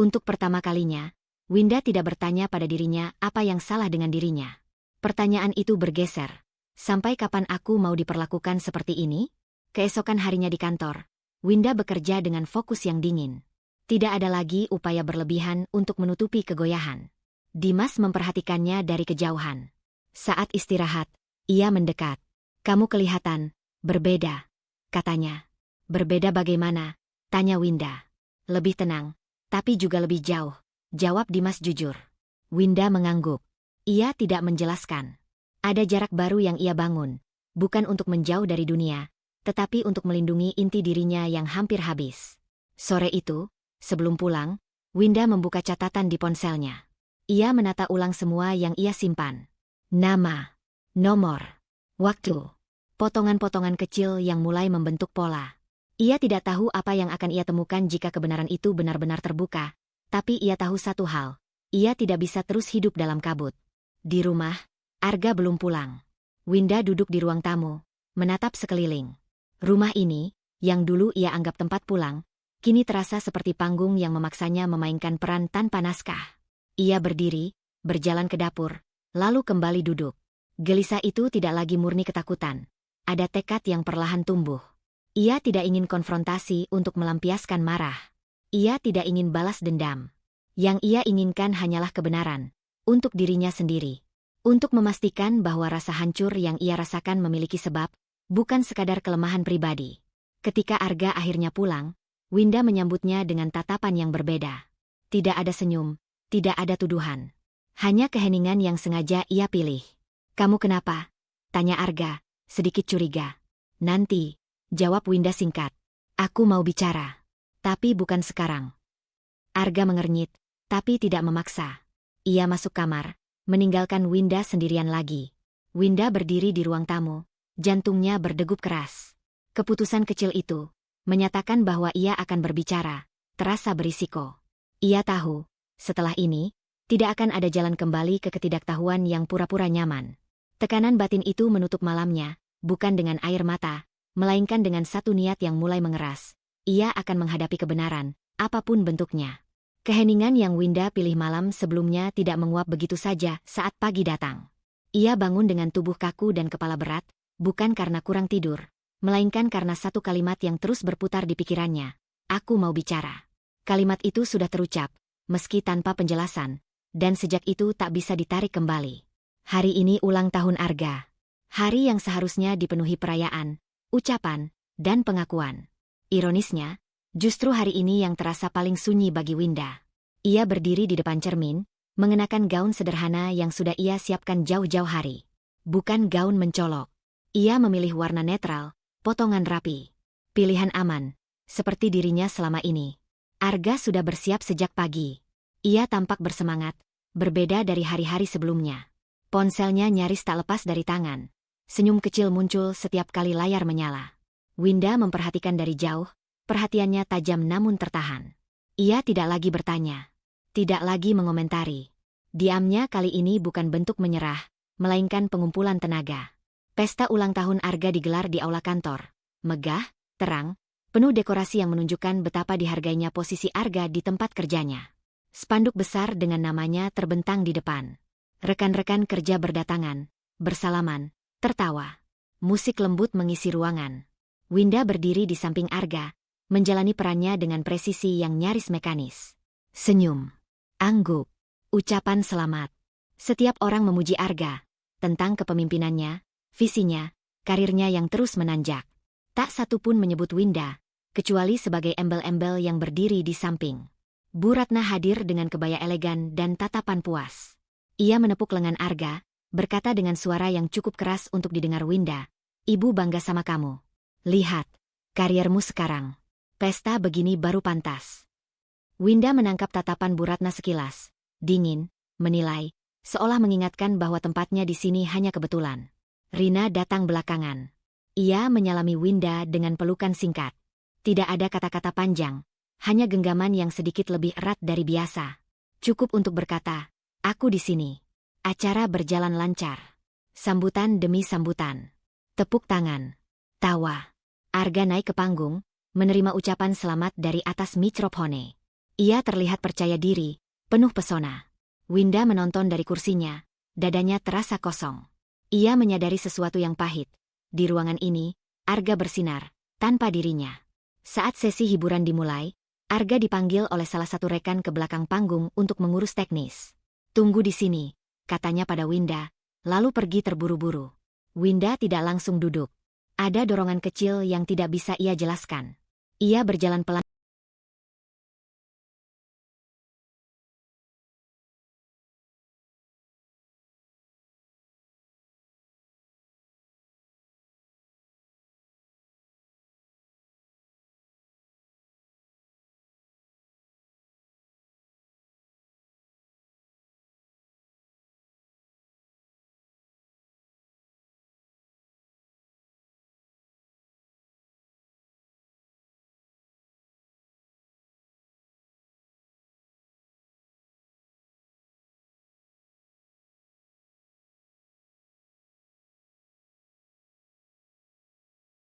Untuk pertama kalinya, Winda tidak bertanya pada dirinya apa yang salah dengan dirinya. Pertanyaan itu bergeser. "Sampai kapan aku mau diperlakukan seperti ini?" Keesokan harinya di kantor, Winda bekerja dengan fokus yang dingin. Tidak ada lagi upaya berlebihan untuk menutupi kegoyahan. Dimas memperhatikannya dari kejauhan. Saat istirahat, ia mendekat. "Kamu kelihatan berbeda," katanya. "Berbeda bagaimana?" tanya Winda. "Lebih tenang, tapi juga lebih jauh," jawab Dimas jujur. Winda mengangguk. Ia tidak menjelaskan. Ada jarak baru yang ia bangun, bukan untuk menjauh dari dunia, tetapi untuk melindungi inti dirinya yang hampir habis. Sore itu, sebelum pulang, Winda membuka catatan di ponselnya. Ia menata ulang semua yang ia simpan. Nama, nomor, waktu, potongan-potongan kecil yang mulai membentuk pola. Ia tidak tahu apa yang akan ia temukan jika kebenaran itu benar-benar terbuka, tapi ia tahu satu hal, ia tidak bisa terus hidup dalam kabut. Di rumah, Arga belum pulang. Winda duduk di ruang tamu, menatap sekeliling. Rumah ini, yang dulu ia anggap tempat pulang, kini terasa seperti panggung yang memaksanya memainkan peran tanpa naskah. Ia berdiri, berjalan ke dapur, lalu kembali duduk. Gelisah itu tidak lagi murni ketakutan. Ada tekad yang perlahan tumbuh. Ia tidak ingin konfrontasi untuk melampiaskan marah. Ia tidak ingin balas dendam. Yang ia inginkan hanyalah kebenaran. Untuk dirinya sendiri. Untuk memastikan bahwa rasa hancur yang ia rasakan memiliki sebab, bukan sekadar kelemahan pribadi. Ketika Arga akhirnya pulang, Winda menyambutnya dengan tatapan yang berbeda. Tidak ada senyum, tidak ada tuduhan. Hanya keheningan yang sengaja ia pilih. "Kamu kenapa?" tanya Arga, sedikit curiga. "Nanti," jawab Winda singkat. "Aku mau bicara. Tapi bukan sekarang." Arga mengernyit, tapi tidak memaksa. Ia masuk kamar, meninggalkan Winda sendirian lagi. Winda berdiri di ruang tamu, jantungnya berdegup keras. Keputusan kecil itu, menyatakan bahwa ia akan berbicara, terasa berisiko. Ia tahu, setelah ini, tidak akan ada jalan kembali ke ketidaktahuan yang pura-pura nyaman. Tekanan batin itu menutup malamnya, bukan dengan air mata, melainkan dengan satu niat yang mulai mengeras. Ia akan menghadapi kebenaran, apapun bentuknya. Keheningan yang Winda pilih malam sebelumnya tidak menguap begitu saja saat pagi datang. Ia bangun dengan tubuh kaku dan kepala berat, bukan karena kurang tidur, melainkan karena satu kalimat yang terus berputar di pikirannya. "Aku mau bicara." Kalimat itu sudah terucap, meski tanpa penjelasan, dan sejak itu tak bisa ditarik kembali. Hari ini ulang tahun Arga. Hari yang seharusnya dipenuhi perayaan, ucapan, dan pengakuan. Ironisnya, justru hari ini yang terasa paling sunyi bagi Winda. Ia berdiri di depan cermin, mengenakan gaun sederhana yang sudah ia siapkan jauh-jauh hari. Bukan gaun mencolok. Ia memilih warna netral, potongan rapi. Pilihan aman, seperti dirinya selama ini. Arga sudah bersiap sejak pagi. Ia tampak bersemangat, berbeda dari hari-hari sebelumnya. Ponselnya nyaris tak lepas dari tangan. Senyum kecil muncul setiap kali layar menyala. Winda memperhatikan dari jauh, perhatiannya tajam namun tertahan. Ia tidak lagi bertanya, tidak lagi mengomentari. Diamnya kali ini bukan bentuk menyerah, melainkan pengumpulan tenaga. Pesta ulang tahun Arga digelar di aula kantor. Megah, terang, penuh dekorasi yang menunjukkan betapa dihargainya posisi Arga di tempat kerjanya. Spanduk besar dengan namanya terbentang di depan. Rekan-rekan kerja berdatangan, bersalaman, tertawa. Musik lembut mengisi ruangan. Winda berdiri di samping Arga, menjalani perannya dengan presisi yang nyaris mekanis. Senyum, angguk, ucapan selamat. Setiap orang memuji Arga, tentang kepemimpinannya, visinya, karirnya yang terus menanjak. Tak satu pun menyebut Winda, kecuali sebagai embel-embel yang berdiri di samping. Bu Ratna hadir dengan kebaya elegan dan tatapan puas. Ia menepuk lengan Arga, berkata dengan suara yang cukup keras untuk didengar Winda, "Ibu bangga sama kamu. Lihat, kariermu sekarang. Pesta begini baru pantas." Winda menangkap tatapan Bu Ratna sekilas, dingin, menilai, seolah mengingatkan bahwa tempatnya di sini hanya kebetulan. Rina datang belakangan. Ia menyalami Winda dengan pelukan singkat. Tidak ada kata-kata panjang, hanya genggaman yang sedikit lebih erat dari biasa. Cukup untuk berkata, "Aku di sini." Acara berjalan lancar. Sambutan demi sambutan. Tepuk tangan. Tawa. Arga naik ke panggung, menerima ucapan selamat dari atas mikrofone. Ia terlihat percaya diri, penuh pesona. Winda menonton dari kursinya, dadanya terasa kosong. Ia menyadari sesuatu yang pahit. Di ruangan ini, Arga bersinar, tanpa dirinya. Saat sesi hiburan dimulai, Arga dipanggil oleh salah satu rekan ke belakang panggung untuk mengurus teknis. Tunggu di sini, katanya pada Winda, lalu pergi terburu-buru. Winda tidak langsung duduk. Ada dorongan kecil yang tidak bisa ia jelaskan. Ia berjalan pelan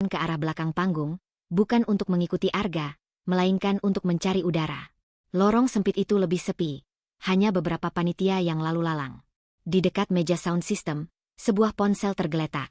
ke arah belakang panggung, bukan untuk mengikuti Arga, melainkan untuk mencari udara. Lorong sempit itu lebih sepi, hanya beberapa panitia yang lalu lalang. Di dekat meja sound system, sebuah ponsel tergeletak.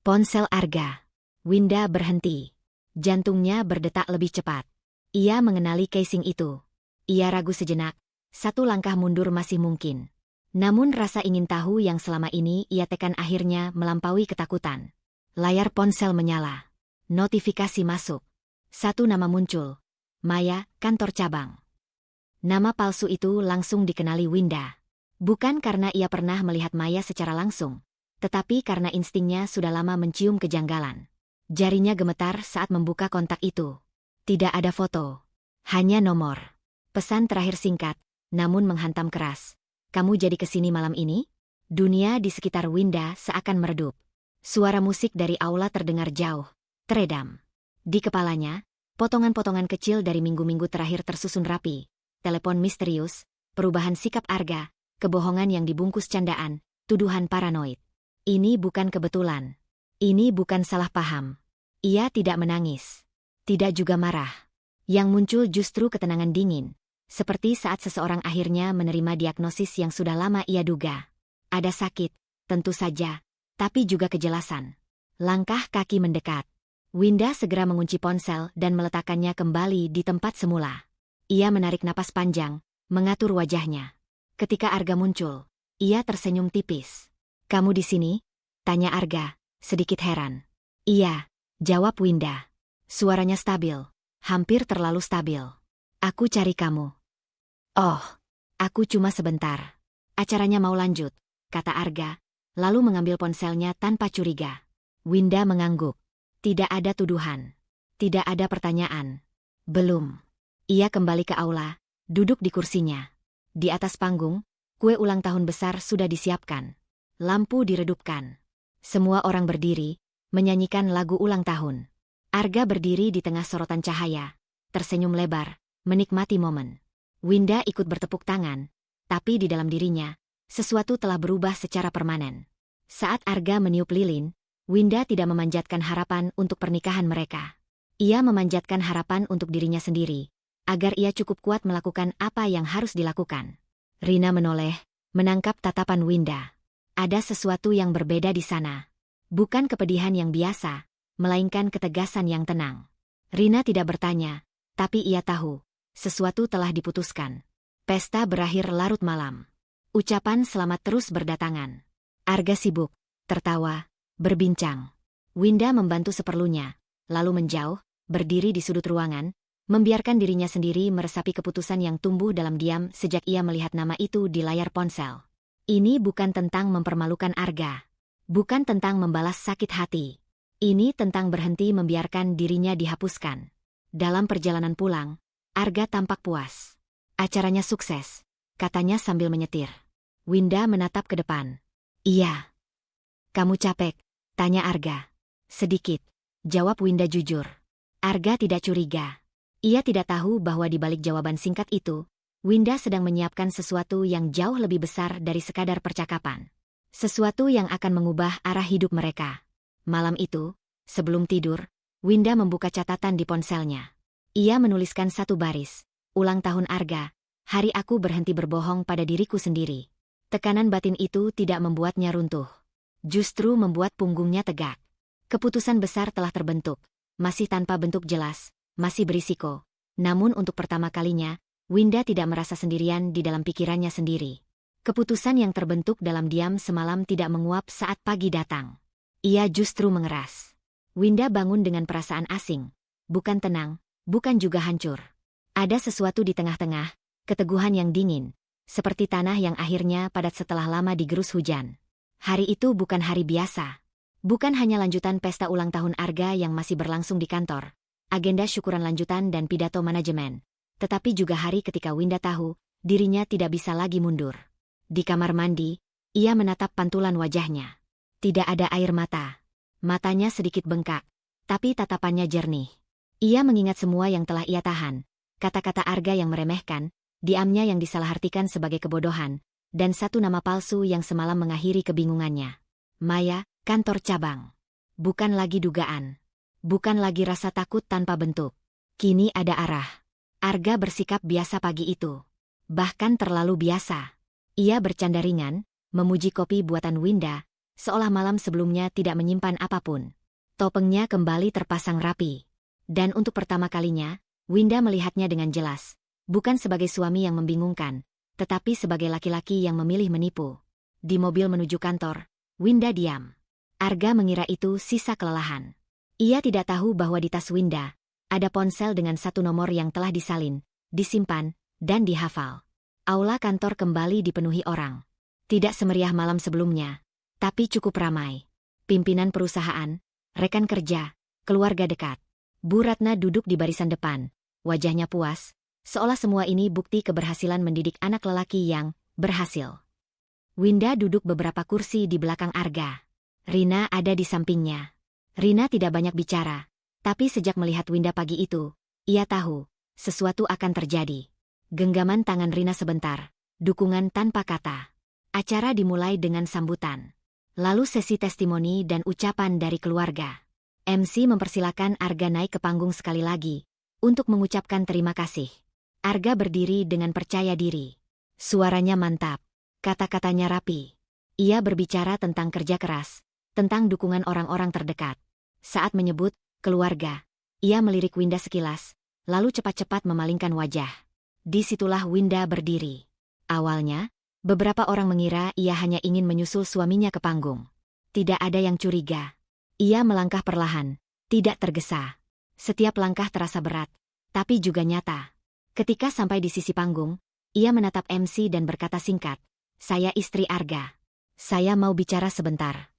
Ponsel Arga. Winda berhenti. Jantungnya berdetak lebih cepat. Ia mengenali casing itu. Ia ragu sejenak, satu langkah mundur masih mungkin. Namun rasa ingin tahu yang selama ini ia tekan akhirnya melampaui ketakutan. Layar ponsel menyala. Notifikasi masuk. Satu nama muncul. Maya, kantor cabang. Nama palsu itu langsung dikenali Winda. Bukan karena ia pernah melihat Maya secara langsung, tetapi karena instingnya sudah lama mencium kejanggalan. Jarinya gemetar saat membuka kontak itu. Tidak ada foto. Hanya nomor. Pesan terakhir singkat, namun menghantam keras. Kamu jadi kesini malam ini? Dunia di sekitar Winda seakan meredup. Suara musik dari aula terdengar jauh. Teredam. Di kepalanya, potongan-potongan kecil dari minggu-minggu terakhir tersusun rapi. Telepon misterius, perubahan sikap Arga, kebohongan yang dibungkus candaan, tuduhan paranoid. Ini bukan kebetulan. Ini bukan salah paham. Ia tidak menangis. Tidak juga marah. Yang muncul justru ketenangan dingin. Seperti saat seseorang akhirnya menerima diagnosis yang sudah lama ia duga. Ada sakit, tentu saja, tapi juga kejelasan. Langkah kaki mendekat. Winda segera mengunci ponsel dan meletakkannya kembali di tempat semula. Ia menarik napas panjang, mengatur wajahnya. Ketika Arga muncul, ia tersenyum tipis. Kamu di sini? Tanya Arga, sedikit heran. Iya, jawab Winda. Suaranya stabil, hampir terlalu stabil. Aku cari kamu. Oh, aku cuma sebentar. Acaranya mau lanjut, kata Arga, lalu mengambil ponselnya tanpa curiga. Winda mengangguk. Tidak ada tuduhan. Tidak ada pertanyaan. Belum. Ia kembali ke aula, duduk di kursinya. Di atas panggung, kue ulang tahun besar sudah disiapkan. Lampu diredupkan. Semua orang berdiri, menyanyikan lagu ulang tahun. Arga berdiri di tengah sorotan cahaya, tersenyum lebar, menikmati momen. Winda ikut bertepuk tangan, tapi di dalam dirinya, sesuatu telah berubah secara permanen. Saat Arga meniup lilin, Winda tidak memanjatkan harapan untuk pernikahan mereka. Ia memanjatkan harapan untuk dirinya sendiri, agar ia cukup kuat melakukan apa yang harus dilakukan. Rina menoleh, menangkap tatapan Winda. Ada sesuatu yang berbeda di sana. Bukan kepedihan yang biasa, melainkan ketegasan yang tenang. Rina tidak bertanya, tapi ia tahu, sesuatu telah diputuskan. Pesta berakhir larut malam. Ucapan selamat terus berdatangan. Arga sibuk, tertawa, berbincang. Winda membantu seperlunya, lalu menjauh, berdiri di sudut ruangan, membiarkan dirinya sendiri meresapi keputusan yang tumbuh dalam diam sejak ia melihat nama itu di layar ponsel. Ini bukan tentang mempermalukan Arga. Bukan tentang membalas sakit hati. Ini tentang berhenti membiarkan dirinya dihapuskan. Dalam perjalanan pulang, Arga tampak puas. Acaranya sukses, katanya sambil menyetir. Winda menatap ke depan. Iya. Kamu capek? Tanya Arga. Sedikit, jawab Winda jujur. Arga tidak curiga. Ia tidak tahu bahwa di balik jawaban singkat itu, Winda sedang menyiapkan sesuatu yang jauh lebih besar dari sekadar percakapan. Sesuatu yang akan mengubah arah hidup mereka. Malam itu, sebelum tidur, Winda membuka catatan di ponselnya. Ia menuliskan satu baris. Ulang tahun Arga, hari aku berhenti berbohong pada diriku sendiri. Tekanan batin itu tidak membuatnya runtuh. Justru membuat punggungnya tegak. Keputusan besar telah terbentuk, masih tanpa bentuk jelas, masih berisiko. Namun untuk pertama kalinya, Winda tidak merasa sendirian di dalam pikirannya sendiri. Keputusan yang terbentuk dalam diam semalam tidak menguap saat pagi datang. Ia justru mengeras. Winda bangun dengan perasaan asing. Bukan tenang, bukan juga hancur. Ada sesuatu di tengah-tengah, keteguhan yang dingin, seperti tanah yang akhirnya padat setelah lama digerus hujan. Hari itu bukan hari biasa. Bukan hanya lanjutan pesta ulang tahun Arga yang masih berlangsung di kantor, agenda syukuran lanjutan dan pidato manajemen. Tetapi juga hari ketika Winda tahu, dirinya tidak bisa lagi mundur. Di kamar mandi, ia menatap pantulan wajahnya. Tidak ada air mata. Matanya sedikit bengkak, tapi tatapannya jernih. Ia mengingat semua yang telah ia tahan, kata-kata Arga yang meremehkan, diamnya yang disalahartikan sebagai kebodohan, dan satu nama palsu yang semalam mengakhiri kebingungannya. Maya, kantor cabang. Bukan lagi dugaan. Bukan lagi rasa takut tanpa bentuk. Kini ada arah. Arga bersikap biasa pagi itu. Bahkan terlalu biasa. Ia bercanda ringan, memuji kopi buatan Winda, seolah malam sebelumnya tidak menyimpan apapun. Topengnya kembali terpasang rapi. Dan untuk pertama kalinya, Winda melihatnya dengan jelas. Bukan sebagai suami yang membingungkan, tetapi sebagai laki-laki yang memilih menipu. Di mobil menuju kantor, Winda diam. Arga mengira itu sisa kelelahan. Ia tidak tahu bahwa di tas Winda ada ponsel dengan satu nomor yang telah disalin, disimpan, dan dihafal. Aula kantor kembali dipenuhi orang. Tidak semeriah malam sebelumnya, tapi cukup ramai. Pimpinan perusahaan, rekan kerja, keluarga dekat. Bu Ratna duduk di barisan depan, wajahnya puas, seolah semua ini bukti keberhasilan mendidik anak lelaki yang berhasil. Winda duduk beberapa kursi di belakang Arga. Rina ada di sampingnya. Rina tidak banyak bicara, tapi sejak melihat Winda pagi itu, ia tahu sesuatu akan terjadi. Genggaman tangan Rina sebentar, dukungan tanpa kata. Acara dimulai dengan sambutan. Lalu sesi testimoni dan ucapan dari keluarga. MC mempersilakan Arga naik ke panggung sekali lagi, untuk mengucapkan terima kasih. Arga berdiri dengan percaya diri. Suaranya mantap, kata-katanya rapi. Ia berbicara tentang kerja keras, tentang dukungan orang-orang terdekat. Saat menyebut keluarga, ia melirik Winda sekilas, lalu cepat-cepat memalingkan wajah. Disitulah Winda berdiri. Awalnya, beberapa orang mengira ia hanya ingin menyusul suaminya ke panggung. Tidak ada yang curiga. Ia melangkah perlahan, tidak tergesa. Setiap langkah terasa berat, tapi juga nyata. Ketika sampai di sisi panggung, ia menatap MC dan berkata singkat, "Saya istri Arga. Saya mau bicara sebentar."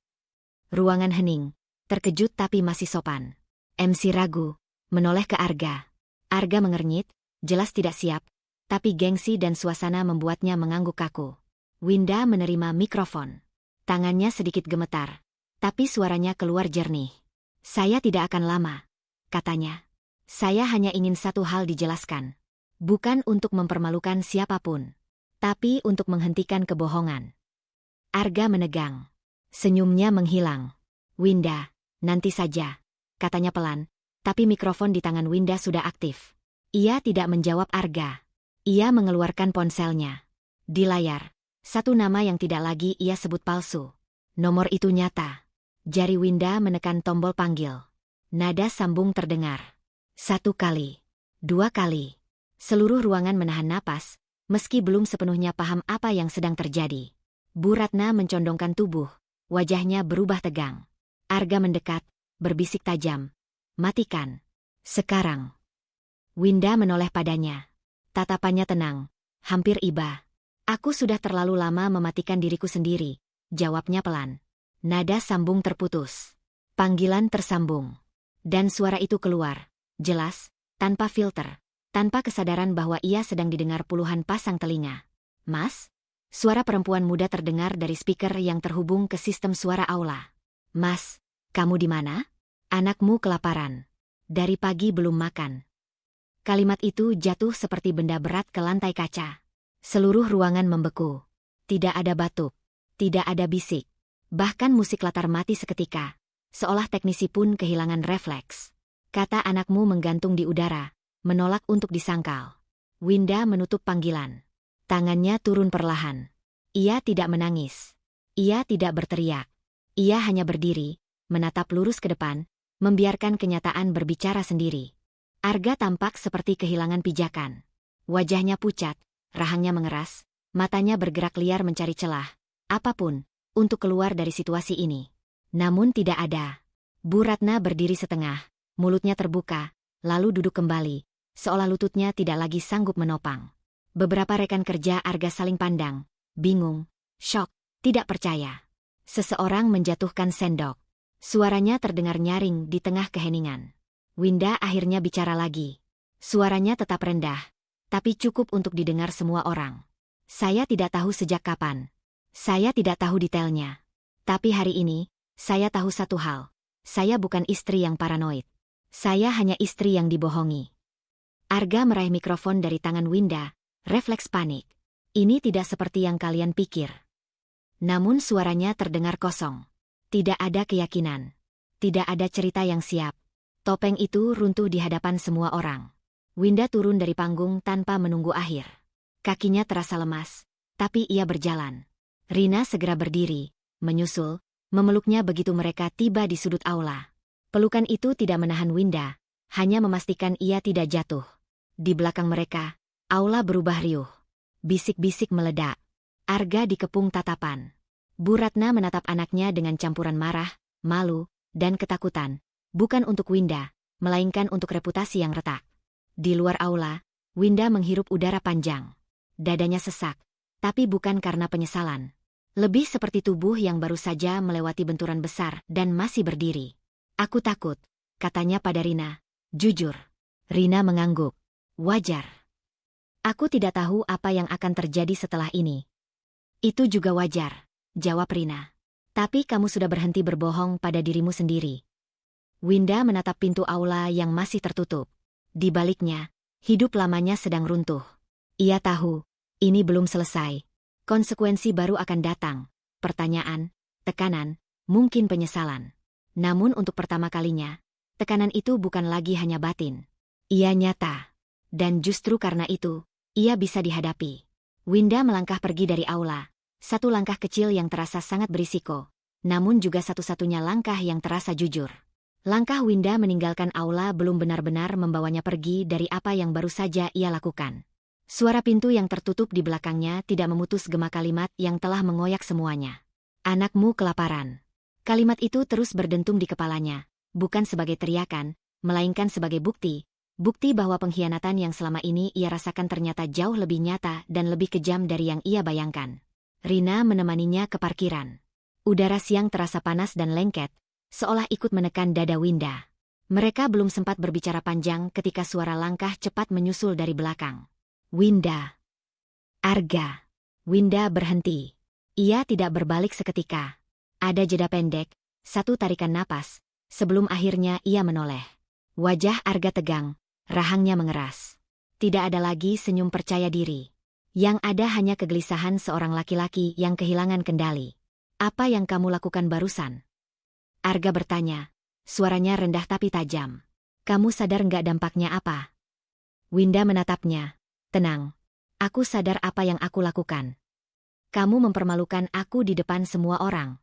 Ruangan hening, terkejut tapi masih sopan. MC ragu, menoleh ke Arga. Arga mengernyit, jelas tidak siap, tapi gengsi dan suasana membuatnya mengangguk kaku. Winda menerima mikrofon. Tangannya sedikit gemetar, tapi suaranya keluar jernih. "Saya tidak akan lama," katanya. "Saya hanya ingin satu hal dijelaskan. Bukan untuk mempermalukan siapapun, tapi untuk menghentikan kebohongan." Arga menegang. Senyumnya menghilang. "Winda, nanti saja," katanya pelan, tapi mikrofon di tangan Winda sudah aktif. Ia tidak menjawab Arga. Ia mengeluarkan ponselnya. Di layar, satu nama yang tidak lagi ia sebut palsu. Nomor itu nyata. Jari Winda menekan tombol panggil. Nada sambung terdengar. 1 kali. 2 kali. Seluruh ruangan menahan napas, meski belum sepenuhnya paham apa yang sedang terjadi. Bu Ratna mencondongkan tubuh, wajahnya berubah tegang. Arga mendekat, berbisik tajam. "Matikan. Sekarang." Winda menoleh padanya. Tatapannya tenang, hampir iba. "Aku sudah terlalu lama mematikan diriku sendiri," jawabnya pelan. Nada sambung terputus. Panggilan tersambung. Dan suara itu keluar, jelas, tanpa filter, tanpa kesadaran bahwa ia sedang didengar puluhan pasang telinga. "Mas?" Suara perempuan muda terdengar dari speaker yang terhubung ke sistem suara aula. "Mas, kamu di mana? Anakmu kelaparan. Dari pagi belum makan." Kalimat itu jatuh seperti benda berat ke lantai kaca. Seluruh ruangan membeku. Tidak ada batuk. Tidak ada bisik. Bahkan musik latar mati seketika. Seolah teknisi pun kehilangan refleks. Kata "anakmu" menggantung di udara, menolak untuk disangkal. Winda menutup panggilan. Tangannya turun perlahan. Ia tidak menangis. Ia tidak berteriak. Ia hanya berdiri, menatap lurus ke depan, membiarkan kenyataan berbicara sendiri. Arga tampak seperti kehilangan pijakan. Wajahnya pucat, rahangnya mengeras, Matanya bergerak liar mencari celah, apapun, untuk keluar dari situasi ini. Namun tidak ada. Bu Ratna berdiri setengah, mulutnya terbuka, lalu duduk kembali, seolah lututnya tidak lagi sanggup menopang. Beberapa rekan kerja Arga saling pandang, bingung, syok, tidak percaya. Seseorang menjatuhkan sendok. Suaranya terdengar nyaring di tengah keheningan. Winda akhirnya bicara lagi. Suaranya tetap rendah, tapi cukup untuk didengar semua orang. Saya tidak tahu sejak kapan. Saya tidak tahu detailnya. Tapi hari ini, saya tahu satu hal. Saya bukan istri yang paranoid. Saya hanya istri yang dibohongi. Arga meraih mikrofon dari tangan Winda, refleks panik. Ini tidak seperti yang kalian pikir. Namun suaranya terdengar kosong. Tidak ada keyakinan. Tidak ada cerita yang siap. Topeng itu runtuh di hadapan semua orang. Winda turun dari panggung tanpa menunggu akhir. Kakinya terasa lemas, tapi ia berjalan. Rina segera berdiri, menyusul, memeluknya begitu mereka tiba di sudut aula. Pelukan itu tidak menahan Winda, hanya memastikan ia tidak jatuh. Di belakang mereka, aula berubah riuh. Bisik-bisik meledak. Arga dikepung tatapan. Bu Ratna menatap anaknya dengan campuran marah, malu, dan ketakutan. Bukan untuk Winda, melainkan untuk reputasi yang retak. Di luar aula, Winda menghirup udara panjang. Dadanya sesak, tapi bukan karena penyesalan. Lebih seperti tubuh yang baru saja melewati benturan besar dan masih berdiri. Aku takut, katanya pada Rina. Jujur. Rina mengangguk. Wajar. Aku tidak tahu apa yang akan terjadi setelah ini. Itu juga wajar, jawab Rina. Tapi kamu sudah berhenti berbohong pada dirimu sendiri. Winda menatap pintu aula yang masih tertutup. Di baliknya, hidup lamanya sedang runtuh. Ia tahu, ini belum selesai. Konsekuensi baru akan datang. Pertanyaan, tekanan, mungkin penyesalan. Namun untuk pertama kalinya, tekanan itu bukan lagi hanya batin. Ia nyata. Dan justru karena itu, ia bisa dihadapi. Winda melangkah pergi dari aula. Satu langkah kecil yang terasa sangat berisiko. Namun juga satu-satunya langkah yang terasa jujur. Langkah Winda meninggalkan aula belum benar-benar membawanya pergi dari apa yang baru saja ia lakukan. Suara pintu yang tertutup di belakangnya tidak memutus gema kalimat yang telah mengoyak semuanya. Anakmu kelaparan. Kalimat itu terus berdentum di kepalanya, bukan sebagai teriakan, melainkan sebagai bukti. Bukti bahwa pengkhianatan yang selama ini ia rasakan ternyata jauh lebih nyata dan lebih kejam dari yang ia bayangkan. Rina menemaninya ke parkiran. Udara siang terasa panas dan lengket, seolah ikut menekan dada Winda. Mereka belum sempat berbicara panjang ketika suara langkah cepat menyusul dari belakang. Winda. Arga. Winda berhenti. Ia tidak berbalik seketika. Ada jeda pendek, satu tarikan napas, sebelum akhirnya ia menoleh. Wajah Arga tegang, rahangnya mengeras. Tidak ada lagi senyum percaya diri. Yang ada hanya kegelisahan seorang laki-laki yang kehilangan kendali. Apa yang kamu lakukan barusan? Arga bertanya, suaranya rendah tapi tajam. Kamu sadar nggak dampaknya apa? Winda menatapnya. Tenang. Aku sadar apa yang aku lakukan. Kamu mempermalukan aku di depan semua orang.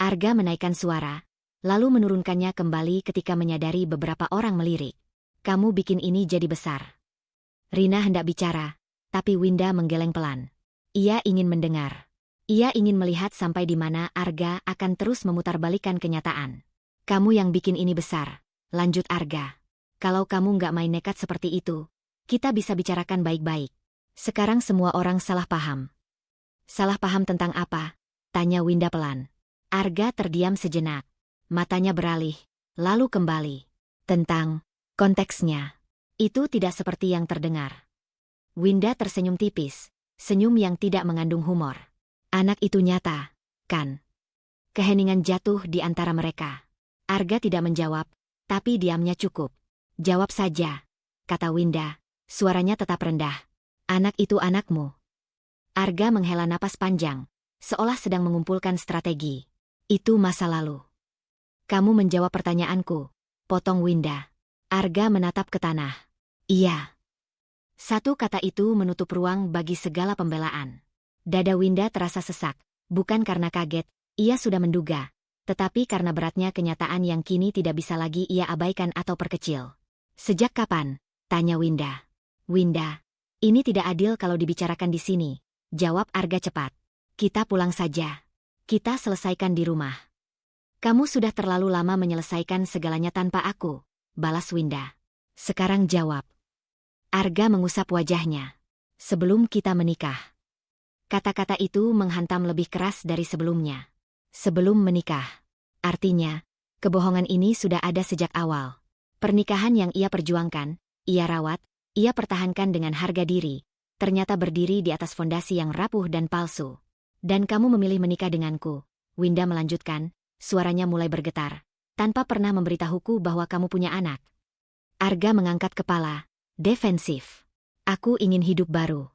Arga menaikkan suara, lalu menurunkannya kembali ketika menyadari beberapa orang melirik. Kamu bikin ini jadi besar. Rina hendak bicara, tapi Winda menggeleng pelan. Ia ingin mendengar. Ia ingin melihat sampai di mana Arga akan terus memutarbalikkan kenyataan. Kamu yang bikin ini besar, lanjut Arga. Kalau kamu nggak main nekat seperti itu, kita bisa bicarakan baik-baik. Sekarang semua orang salah paham. Salah paham tentang apa? Tanya Winda pelan. Arga terdiam sejenak. Matanya beralih, lalu kembali. Tentang konteksnya. Itu tidak seperti yang terdengar. Winda tersenyum tipis, senyum yang tidak mengandung humor. Anak itu nyata, kan? Keheningan jatuh di antara mereka. Arga tidak menjawab, tapi diamnya cukup. Jawab saja, kata Winda, suaranya tetap rendah. Anak itu anakmu. Arga menghela napas panjang, seolah sedang mengumpulkan strategi. Itu masa lalu. Kamu menjawab pertanyaanku, potong Winda. Arga menatap ke tanah. Iya. Satu kata itu menutup ruang bagi segala pembelaan. Dada Winda terasa sesak, bukan karena kaget, ia sudah menduga, tetapi karena beratnya kenyataan yang kini tidak bisa lagi ia abaikan atau perkecil. Sejak kapan? Tanya Winda. Winda, ini tidak adil kalau dibicarakan di sini, Jawab Arga cepat. Kita pulang saja. Kita selesaikan di rumah. Kamu sudah terlalu lama menyelesaikan segalanya tanpa aku, balas Winda. Sekarang jawab. Arga mengusap wajahnya. Sebelum kita menikah. Kata-kata itu menghantam lebih keras dari sebelumnya. Sebelum menikah. Artinya, kebohongan ini sudah ada sejak awal. Pernikahan yang ia perjuangkan, ia rawat, ia pertahankan dengan harga diri, ternyata berdiri di atas fondasi yang rapuh dan palsu. Dan kamu memilih menikah denganku, Winda melanjutkan, suaranya mulai bergetar, tanpa pernah memberitahuku bahwa kamu punya anak. Arga mengangkat kepala, defensif. Aku ingin hidup baru.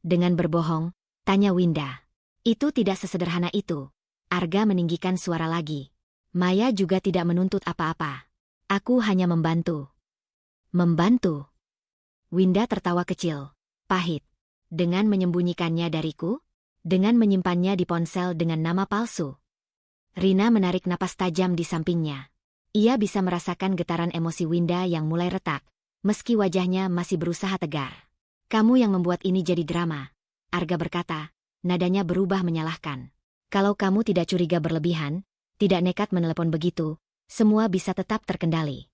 Dengan berbohong, tanya Winda. Itu tidak sesederhana itu. Arga meninggikan suara lagi. Maya juga tidak menuntut apa-apa. Aku hanya membantu. Membantu? Winda tertawa kecil. Pahit. Dengan menyembunyikannya dariku? Dengan menyimpannya di ponsel dengan nama palsu? Rina menarik napas tajam di sampingnya. Ia bisa merasakan getaran emosi Winda yang mulai retak, meski wajahnya masih berusaha tegar. Kamu yang membuat ini jadi drama, Arga berkata, nadanya berubah menyalahkan. Kalau kamu tidak curiga berlebihan, tidak nekat menelepon begitu, semua bisa tetap terkendali.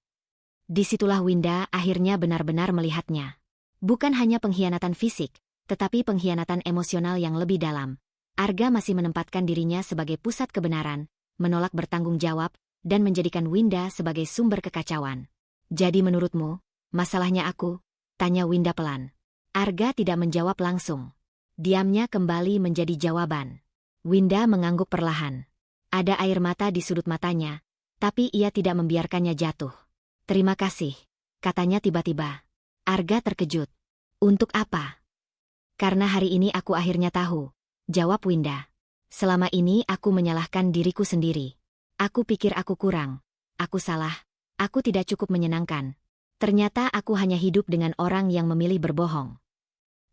Disitulah Winda akhirnya benar-benar melihatnya. Bukan hanya pengkhianatan fisik, tetapi pengkhianatan emosional yang lebih dalam. Arga masih menempatkan dirinya sebagai pusat kebenaran, menolak bertanggung jawab, dan menjadikan Winda sebagai sumber kekacauan. Jadi menurutmu, masalahnya aku? Tanya Winda pelan. Arga tidak menjawab langsung. Diamnya kembali menjadi jawaban. Winda mengangguk perlahan. Ada air mata di sudut matanya, tapi ia tidak membiarkannya jatuh. Terima kasih, katanya tiba-tiba. Arga terkejut. Untuk apa? Karena hari ini aku akhirnya tahu, jawab Winda. Selama ini aku menyalahkan diriku sendiri. Aku pikir aku kurang. Aku salah. Aku tidak cukup menyenangkan. Ternyata aku hanya hidup dengan orang yang memilih berbohong.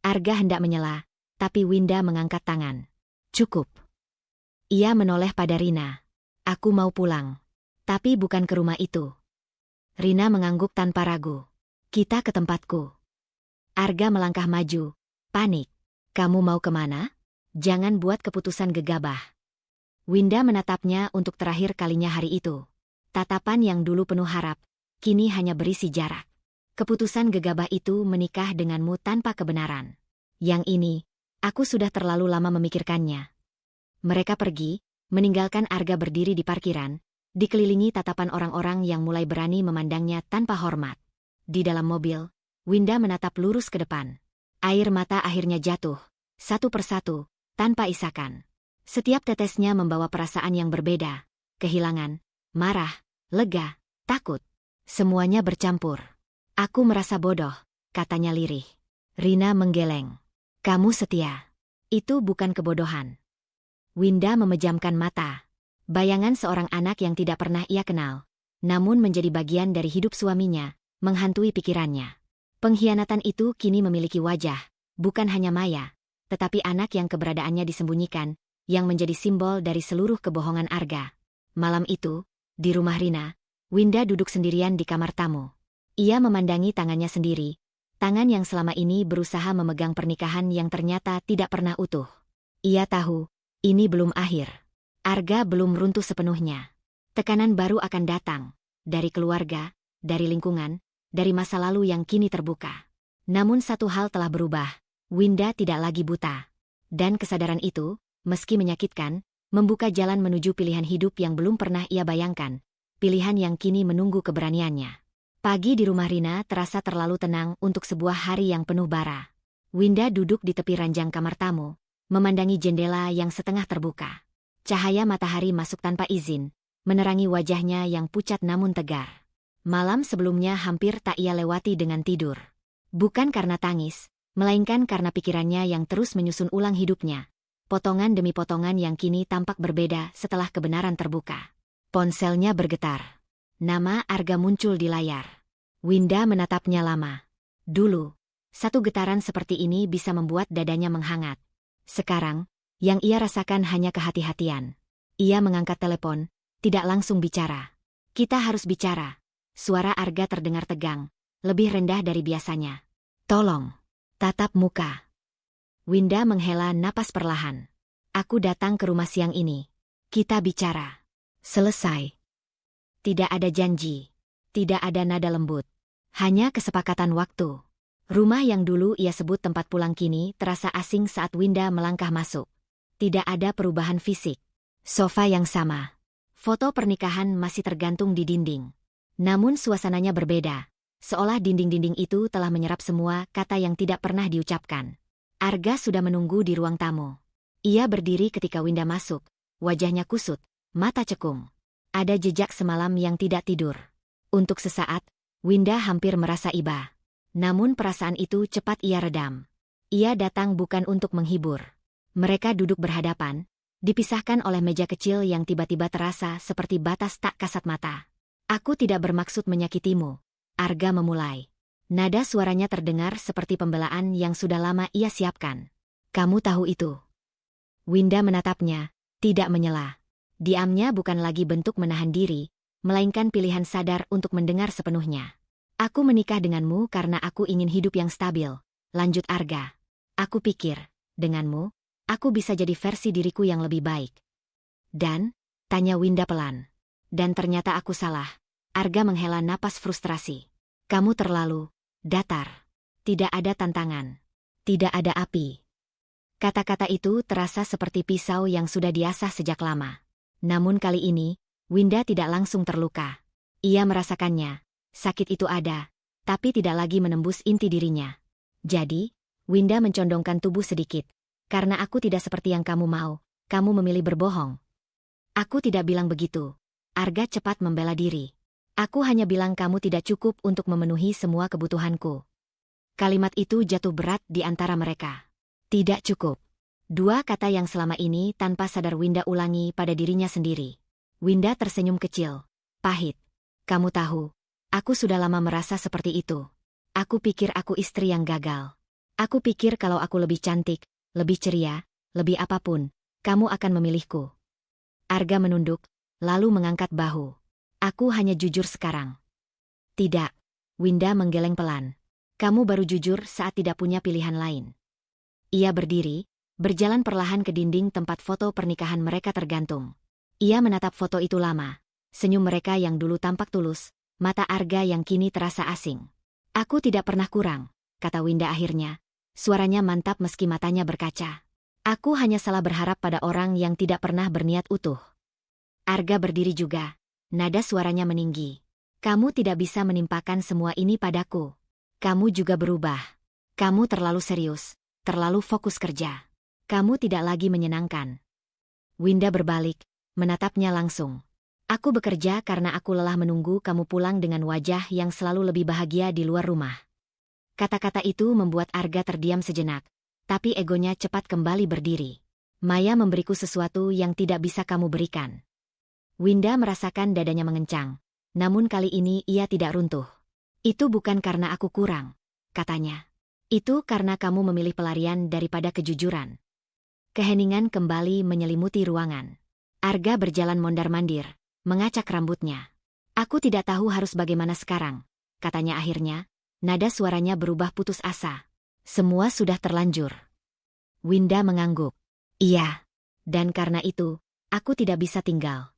Arga hendak menyela, tapi Winda mengangkat tangan. Cukup. Ia menoleh pada Rina. Aku mau pulang. Tapi bukan ke rumah itu. Rina mengangguk tanpa ragu. Kita ke tempatku. Arga melangkah maju. Panik. Kamu mau kemana? Jangan buat keputusan gegabah. Winda menatapnya untuk terakhir kalinya hari itu. Tatapan yang dulu penuh harap, kini hanya berisi jarak. Keputusan gegabah itu menikah denganmu tanpa kebenaran. Yang ini, aku sudah terlalu lama memikirkannya. Mereka pergi, meninggalkan Arga berdiri di parkiran, dikelilingi tatapan orang-orang yang mulai berani memandangnya tanpa hormat. Di dalam mobil, Winda menatap lurus ke depan. Air mata akhirnya jatuh, satu persatu, tanpa isakan. Setiap tetesnya membawa perasaan yang berbeda, kehilangan, marah, lega, takut. Semuanya bercampur. Aku merasa bodoh, katanya lirih. Rina menggeleng. Kamu setia. Itu bukan kebodohan. Winda memejamkan mata. Bayangan seorang anak yang tidak pernah ia kenal, namun menjadi bagian dari hidup suaminya, menghantui pikirannya. Pengkhianatan itu kini memiliki wajah, bukan hanya Maya, tetapi anak yang keberadaannya disembunyikan, yang menjadi simbol dari seluruh kebohongan Arga. Malam itu, di rumah Rina, Winda duduk sendirian di kamar tamu. Ia memandangi tangannya sendiri, tangan yang selama ini berusaha memegang pernikahan yang ternyata tidak pernah utuh. Ia tahu, ini belum akhir. Arga belum runtuh sepenuhnya. Tekanan baru akan datang, dari keluarga, dari lingkungan, dari masa lalu yang kini terbuka. Namun satu hal telah berubah, Winda tidak lagi buta. Dan kesadaran itu, meski menyakitkan, membuka jalan menuju pilihan hidup yang belum pernah ia bayangkan, pilihan yang kini menunggu keberaniannya. Pagi di rumah Rina terasa terlalu tenang untuk sebuah hari yang penuh bara. Winda duduk di tepi ranjang kamar tamu, memandangi jendela yang setengah terbuka. Cahaya matahari masuk tanpa izin, menerangi wajahnya yang pucat namun tegar. Malam sebelumnya hampir tak ia lewati dengan tidur. Bukan karena tangis, melainkan karena pikirannya yang terus menyusun ulang hidupnya. Potongan demi potongan yang kini tampak berbeda setelah kebenaran terbuka. Ponselnya bergetar. Nama Arga muncul di layar. Winda menatapnya lama. Dulu, satu getaran seperti ini bisa membuat dadanya menghangat. Sekarang, yang ia rasakan hanya kehati-hatian. Ia mengangkat telepon, tidak langsung bicara. Kita harus bicara. Suara Arga terdengar tegang, lebih rendah dari biasanya. Tolong. Tatap muka. Winda menghela napas perlahan. Aku datang ke rumah siang ini. Kita bicara. Selesai. Tidak ada janji. Tidak ada nada lembut. Hanya kesepakatan waktu. Rumah yang dulu ia sebut tempat pulang kini terasa asing saat Winda melangkah masuk. Tidak ada perubahan fisik. Sofa yang sama. Foto pernikahan masih tergantung di dinding. Namun suasananya berbeda. Seolah dinding-dinding itu telah menyerap semua kata yang tidak pernah diucapkan. Arga sudah menunggu di ruang tamu. Ia berdiri ketika Winda masuk. Wajahnya kusut, mata cekung. Ada jejak semalam yang tidak tidur. Untuk sesaat, Winda hampir merasa iba. Namun perasaan itu cepat ia redam. Ia datang bukan untuk menghibur. Mereka duduk berhadapan, dipisahkan oleh meja kecil yang tiba-tiba terasa seperti batas tak kasat mata. Aku tidak bermaksud menyakitimu. Arga memulai. Nada suaranya terdengar seperti pembelaan yang sudah lama ia siapkan. Kamu tahu itu. Winda menatapnya, tidak menyela. Diamnya bukan lagi bentuk menahan diri, melainkan pilihan sadar untuk mendengar sepenuhnya. Aku menikah denganmu karena aku ingin hidup yang stabil, lanjut Arga. Aku pikir, denganmu, aku bisa jadi versi diriku yang lebih baik. Dan, tanya Winda pelan. Dan ternyata aku salah. Arga menghela napas frustrasi. Kamu terlalu datar. Tidak ada tantangan. Tidak ada api. Kata-kata itu terasa seperti pisau yang sudah diasah sejak lama. Namun kali ini, Winda tidak langsung terluka. Ia merasakannya. Sakit itu ada, tapi tidak lagi menembus inti dirinya. Jadi, Winda mencondongkan tubuh sedikit. Karena aku tidak seperti yang kamu mau, kamu memilih berbohong. Aku tidak bilang begitu. Arga cepat membela diri. Aku hanya bilang kamu tidak cukup untuk memenuhi semua kebutuhanku. Kalimat itu jatuh berat di antara mereka. Tidak cukup. Dua kata yang selama ini tanpa sadar Winda ulangi pada dirinya sendiri. Winda tersenyum kecil. Pahit. Kamu tahu, aku sudah lama merasa seperti itu. Aku pikir aku istri yang gagal. Aku pikir kalau aku lebih cantik, lebih ceria, lebih apapun, kamu akan memilihku. Arga menunduk, lalu mengangkat bahu. Aku hanya jujur sekarang. Tidak. Winda menggeleng pelan. Kamu baru jujur saat tidak punya pilihan lain. Ia berdiri, berjalan perlahan ke dinding tempat foto pernikahan mereka tergantung. Ia menatap foto itu lama. Senyum mereka yang dulu tampak tulus, mata Arga yang kini terasa asing. Aku tidak pernah kurang, kata Winda akhirnya. Suaranya mantap meski matanya berkaca. Aku hanya salah berharap pada orang yang tidak pernah berniat utuh. Arga berdiri juga. Nada suaranya meninggi. Kamu tidak bisa menimpakan semua ini padaku. Kamu juga berubah. Kamu terlalu serius, terlalu fokus kerja. Kamu tidak lagi menyenangkan. Winda berbalik, menatapnya langsung. Aku bekerja karena aku lelah menunggu kamu pulang dengan wajah yang selalu lebih bahagia di luar rumah. Kata-kata itu membuat Arga terdiam sejenak, tapi egonya cepat kembali berdiri. Maya memberiku sesuatu yang tidak bisa kamu berikan. Winda merasakan dadanya mengencang, namun kali ini ia tidak runtuh. Itu bukan karena aku kurang, katanya. Itu karena kamu memilih pelarian daripada kejujuran. Keheningan kembali menyelimuti ruangan. Arga berjalan mondar-mandir, mengacak rambutnya. Aku tidak tahu harus bagaimana sekarang, katanya akhirnya. Nada suaranya berubah putus asa. Semua sudah terlanjur. Winda mengangguk. Iya. Dan karena itu, aku tidak bisa tinggal.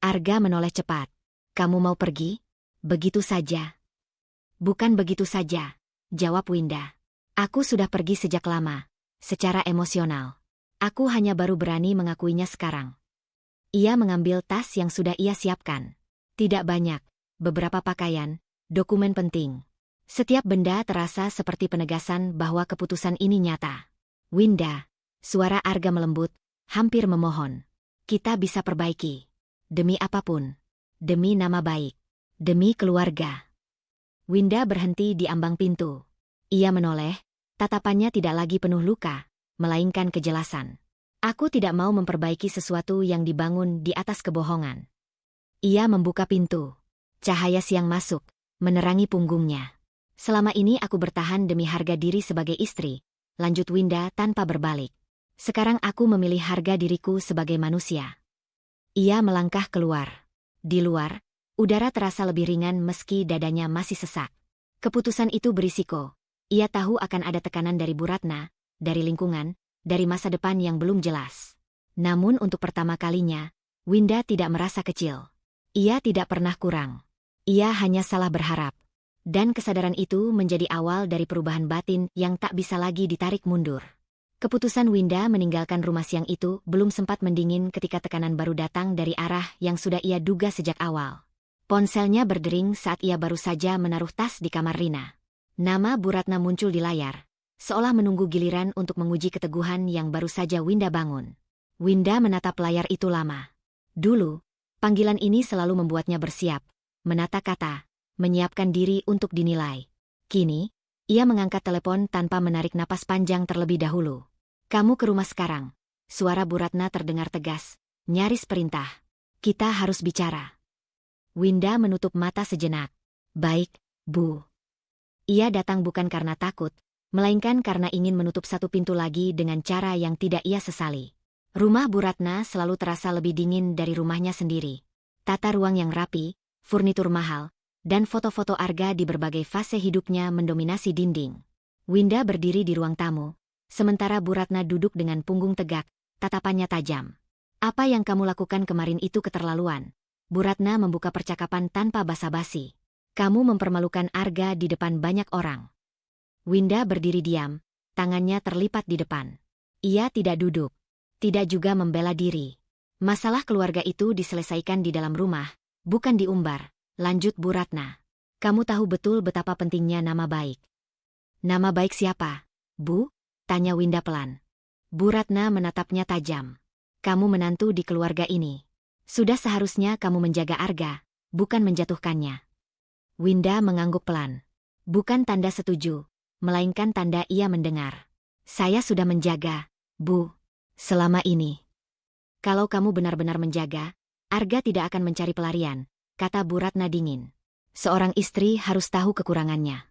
Arga menoleh cepat. Kamu mau pergi? Begitu saja. Bukan begitu saja, jawab Winda. Aku sudah pergi sejak lama, secara emosional. Aku hanya baru berani mengakuinya sekarang. Ia mengambil tas yang sudah ia siapkan. Tidak banyak, beberapa pakaian, dokumen penting. Setiap benda terasa seperti penegasan bahwa keputusan ini nyata. Winda, suara Arga melembut, hampir memohon. Kita bisa perbaiki. Demi apapun. Demi nama baik. Demi keluarga. Winda berhenti di ambang pintu. Ia menoleh, tatapannya tidak lagi penuh luka, melainkan kejelasan. Aku tidak mau memperbaiki sesuatu yang dibangun di atas kebohongan. Ia membuka pintu. Cahaya siang masuk, menerangi punggungnya. Selama ini aku bertahan demi harga diri sebagai istri, lanjut Winda tanpa berbalik. Sekarang aku memilih harga diriku sebagai manusia. Ia melangkah keluar. Di luar, udara terasa lebih ringan meski dadanya masih sesak. Keputusan itu berisiko. Ia tahu akan ada tekanan dari Bu Ratna, dari lingkungan, dari masa depan yang belum jelas. Namun untuk pertama kalinya, Winda tidak merasa kecil. Ia tidak pernah kurang. Ia hanya salah berharap. Dan kesadaran itu menjadi awal dari perubahan batin yang tak bisa lagi ditarik mundur. Keputusan Winda meninggalkan rumah siang itu belum sempat mendingin ketika tekanan baru datang dari arah yang sudah ia duga sejak awal. Ponselnya berdering saat ia baru saja menaruh tas di kamar Rina. Nama Bu Ratna muncul di layar, seolah menunggu giliran untuk menguji keteguhan yang baru saja Winda bangun. Winda menatap layar itu lama. Dulu, panggilan ini selalu membuatnya bersiap, menata kata, menyiapkan diri untuk dinilai. Kini, ia mengangkat telepon tanpa menarik napas panjang terlebih dahulu. "Kamu ke rumah sekarang." Suara Bu Ratna terdengar tegas, nyaris perintah. "Kita harus bicara." Winda menutup mata sejenak. "Baik, Bu." Ia datang bukan karena takut, melainkan karena ingin menutup satu pintu lagi dengan cara yang tidak ia sesali. Rumah Bu Ratna selalu terasa lebih dingin dari rumahnya sendiri. Tata ruang yang rapi, furnitur mahal, dan foto-foto Arga di berbagai fase hidupnya mendominasi dinding. Winda berdiri di ruang tamu, sementara Bu Ratna duduk dengan punggung tegak, tatapannya tajam. "Apa yang kamu lakukan kemarin itu keterlaluan." Bu Ratna membuka percakapan tanpa basa-basi. "Kamu mempermalukan Arga di depan banyak orang." Winda berdiri diam, tangannya terlipat di depan. Ia tidak duduk, tidak juga membela diri. "Masalah keluarga itu diselesaikan di dalam rumah, bukan diumbar," lanjut Bu Ratna. "Kamu tahu betul betapa pentingnya nama baik." "Nama baik siapa, Bu?" tanya Winda pelan. Bu Ratna menatapnya tajam. "Kamu menantu di keluarga ini. Sudah seharusnya kamu menjaga Arga, bukan menjatuhkannya." Winda mengangguk pelan. Bukan tanda setuju, melainkan tanda ia mendengar. "Saya sudah menjaga, Bu. Selama ini." "Kalau kamu benar-benar menjaga, Arga tidak akan mencari pelarian," kata Bu Ratna dingin. "Seorang istri harus tahu kekurangannya."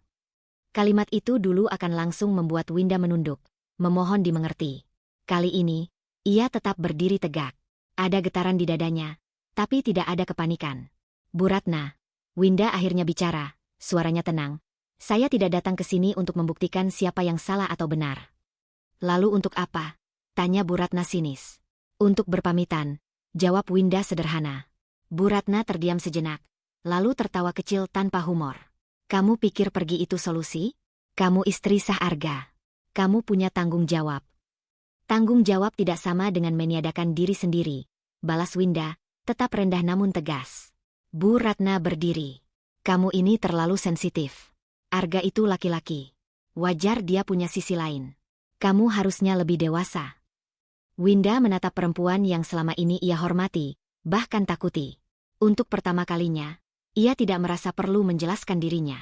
Kalimat itu dulu akan langsung membuat Winda menunduk, memohon dimengerti. Kali ini, ia tetap berdiri tegak. Ada getaran di dadanya, tapi tidak ada kepanikan. "Bu Ratna," Winda akhirnya bicara, suaranya tenang. "Saya tidak datang ke sini untuk membuktikan siapa yang salah atau benar." "Lalu untuk apa?" tanya Bu Ratna sinis. "Untuk berpamitan," jawab Winda sederhana. Bu Ratna terdiam sejenak, lalu tertawa kecil tanpa humor. "Kamu pikir pergi itu solusi? Kamu istri sah Arga. Kamu punya tanggung jawab." "Tanggung jawab tidak sama dengan meniadakan diri sendiri," balas Winda, tetap rendah namun tegas. Bu Ratna berdiri. "Kamu ini terlalu sensitif. Arga itu laki-laki. Wajar dia punya sisi lain. Kamu harusnya lebih dewasa." Winda menatap perempuan yang selama ini ia hormati, bahkan takuti. Untuk pertama kalinya, ia tidak merasa perlu menjelaskan dirinya.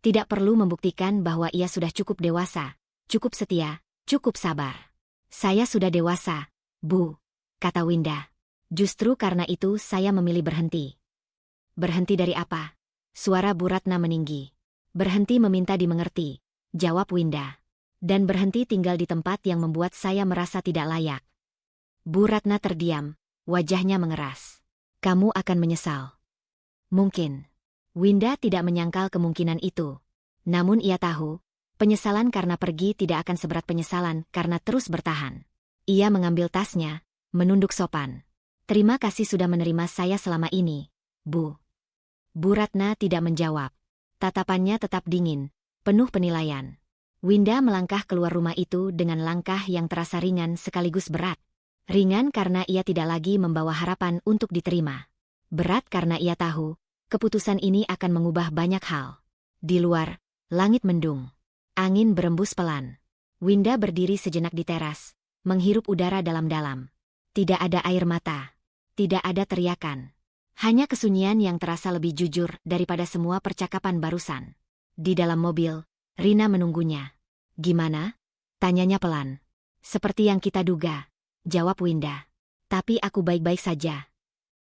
Tidak perlu membuktikan bahwa ia sudah cukup dewasa, cukup setia, cukup sabar. "Saya sudah dewasa, Bu," kata Winda. "Justru karena itu saya memilih berhenti." "Berhenti dari apa?" Suara Bu Ratna meninggi. "Berhenti meminta dimengerti," jawab Winda. "Dan berhenti tinggal di tempat yang membuat saya merasa tidak layak." Bu Ratna terdiam, wajahnya mengeras. "Kamu akan menyesal." "Mungkin." Winda tidak menyangkal kemungkinan itu. Namun ia tahu, penyesalan karena pergi tidak akan seberat penyesalan karena terus bertahan. Ia mengambil tasnya, menunduk sopan. "Terima kasih sudah menerima saya selama ini, Bu." Bu Ratna tidak menjawab. Tatapannya tetap dingin, penuh penilaian. Winda melangkah keluar rumah itu dengan langkah yang terasa ringan sekaligus berat. Ringan karena ia tidak lagi membawa harapan untuk diterima. Berat karena ia tahu, keputusan ini akan mengubah banyak hal. Di luar, langit mendung. Angin berembus pelan. Winda berdiri sejenak di teras, menghirup udara dalam-dalam. Tidak ada air mata. Tidak ada teriakan. Hanya kesunyian yang terasa lebih jujur daripada semua percakapan barusan. Di dalam mobil, Rina menunggunya. "Gimana?" tanyanya pelan. "Seperti yang kita duga," jawab Winda. "Tapi aku baik-baik saja."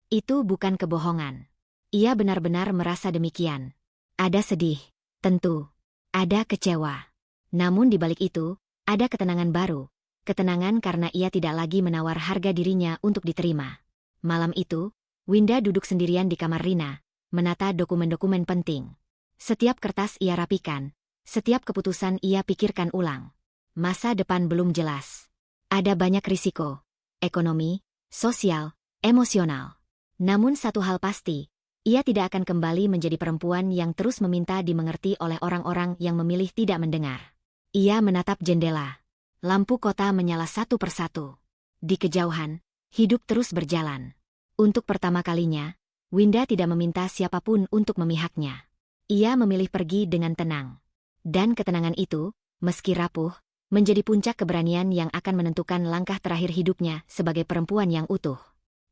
Itu bukan kebohongan. Ia benar-benar merasa demikian. Ada sedih, tentu. Ada kecewa. Namun di balik itu, ada ketenangan baru. Ketenangan karena ia tidak lagi menawar harga dirinya untuk diterima. Malam itu, Winda duduk sendirian di kamar Rina, menata dokumen-dokumen penting. Setiap kertas ia rapikan, setiap keputusan ia pikirkan ulang. Masa depan belum jelas. Ada banyak risiko. Ekonomi, sosial, emosional. Namun satu hal pasti, ia tidak akan kembali menjadi perempuan yang terus meminta dimengerti oleh orang-orang yang memilih tidak mendengar. Ia menatap jendela. Lampu kota menyala satu persatu. Di kejauhan, hidup terus berjalan. Untuk pertama kalinya, Winda tidak meminta siapapun untuk memihaknya. Ia memilih pergi dengan tenang. Dan ketenangan itu, meski rapuh, menjadi puncak keberanian yang akan menentukan langkah terakhir hidupnya sebagai perempuan yang utuh.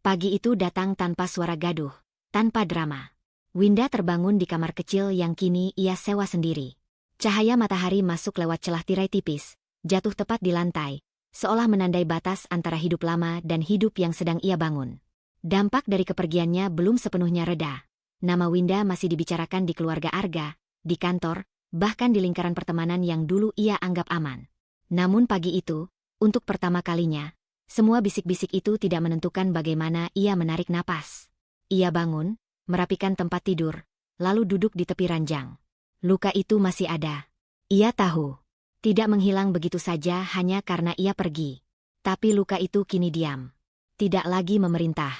Pagi itu datang tanpa suara gaduh, tanpa drama. Winda terbangun di kamar kecil yang kini ia sewa sendiri. Cahaya matahari masuk lewat celah tirai tipis, jatuh tepat di lantai, seolah menandai batas antara hidup lama dan hidup yang sedang ia bangun. Dampak dari kepergiannya belum sepenuhnya reda. Nama Winda masih dibicarakan di keluarga Arga, di kantor, bahkan di lingkaran pertemanan yang dulu ia anggap aman. Namun pagi itu, untuk pertama kalinya, semua bisik-bisik itu tidak menentukan bagaimana ia menarik napas. Ia bangun, merapikan tempat tidur, lalu duduk di tepi ranjang. Luka itu masih ada. Ia tahu, tidak menghilang begitu saja hanya karena ia pergi. Tapi luka itu kini diam. Tidak lagi memerintah.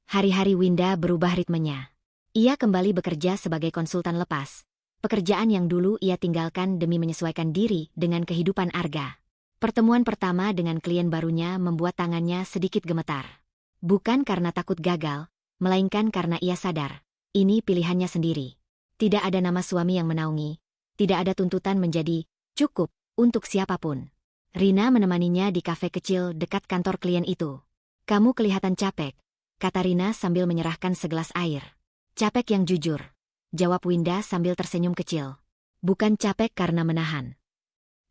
Hari-hari Winda berubah ritmenya. Ia kembali bekerja sebagai konsultan lepas. Pekerjaan yang dulu ia tinggalkan demi menyesuaikan diri dengan kehidupan Arga. Pertemuan pertama dengan klien barunya membuat tangannya sedikit gemetar. Bukan karena takut gagal, melainkan karena ia sadar, ini pilihannya sendiri. Tidak ada nama suami yang menaungi, tidak ada tuntutan menjadi cukup untuk siapapun. Rina menemaninya di kafe kecil dekat kantor klien itu. "Kamu kelihatan capek," kata Rina sambil menyerahkan segelas air. "Capek yang jujur," jawab Winda sambil tersenyum kecil. "Bukan capek karena menahan."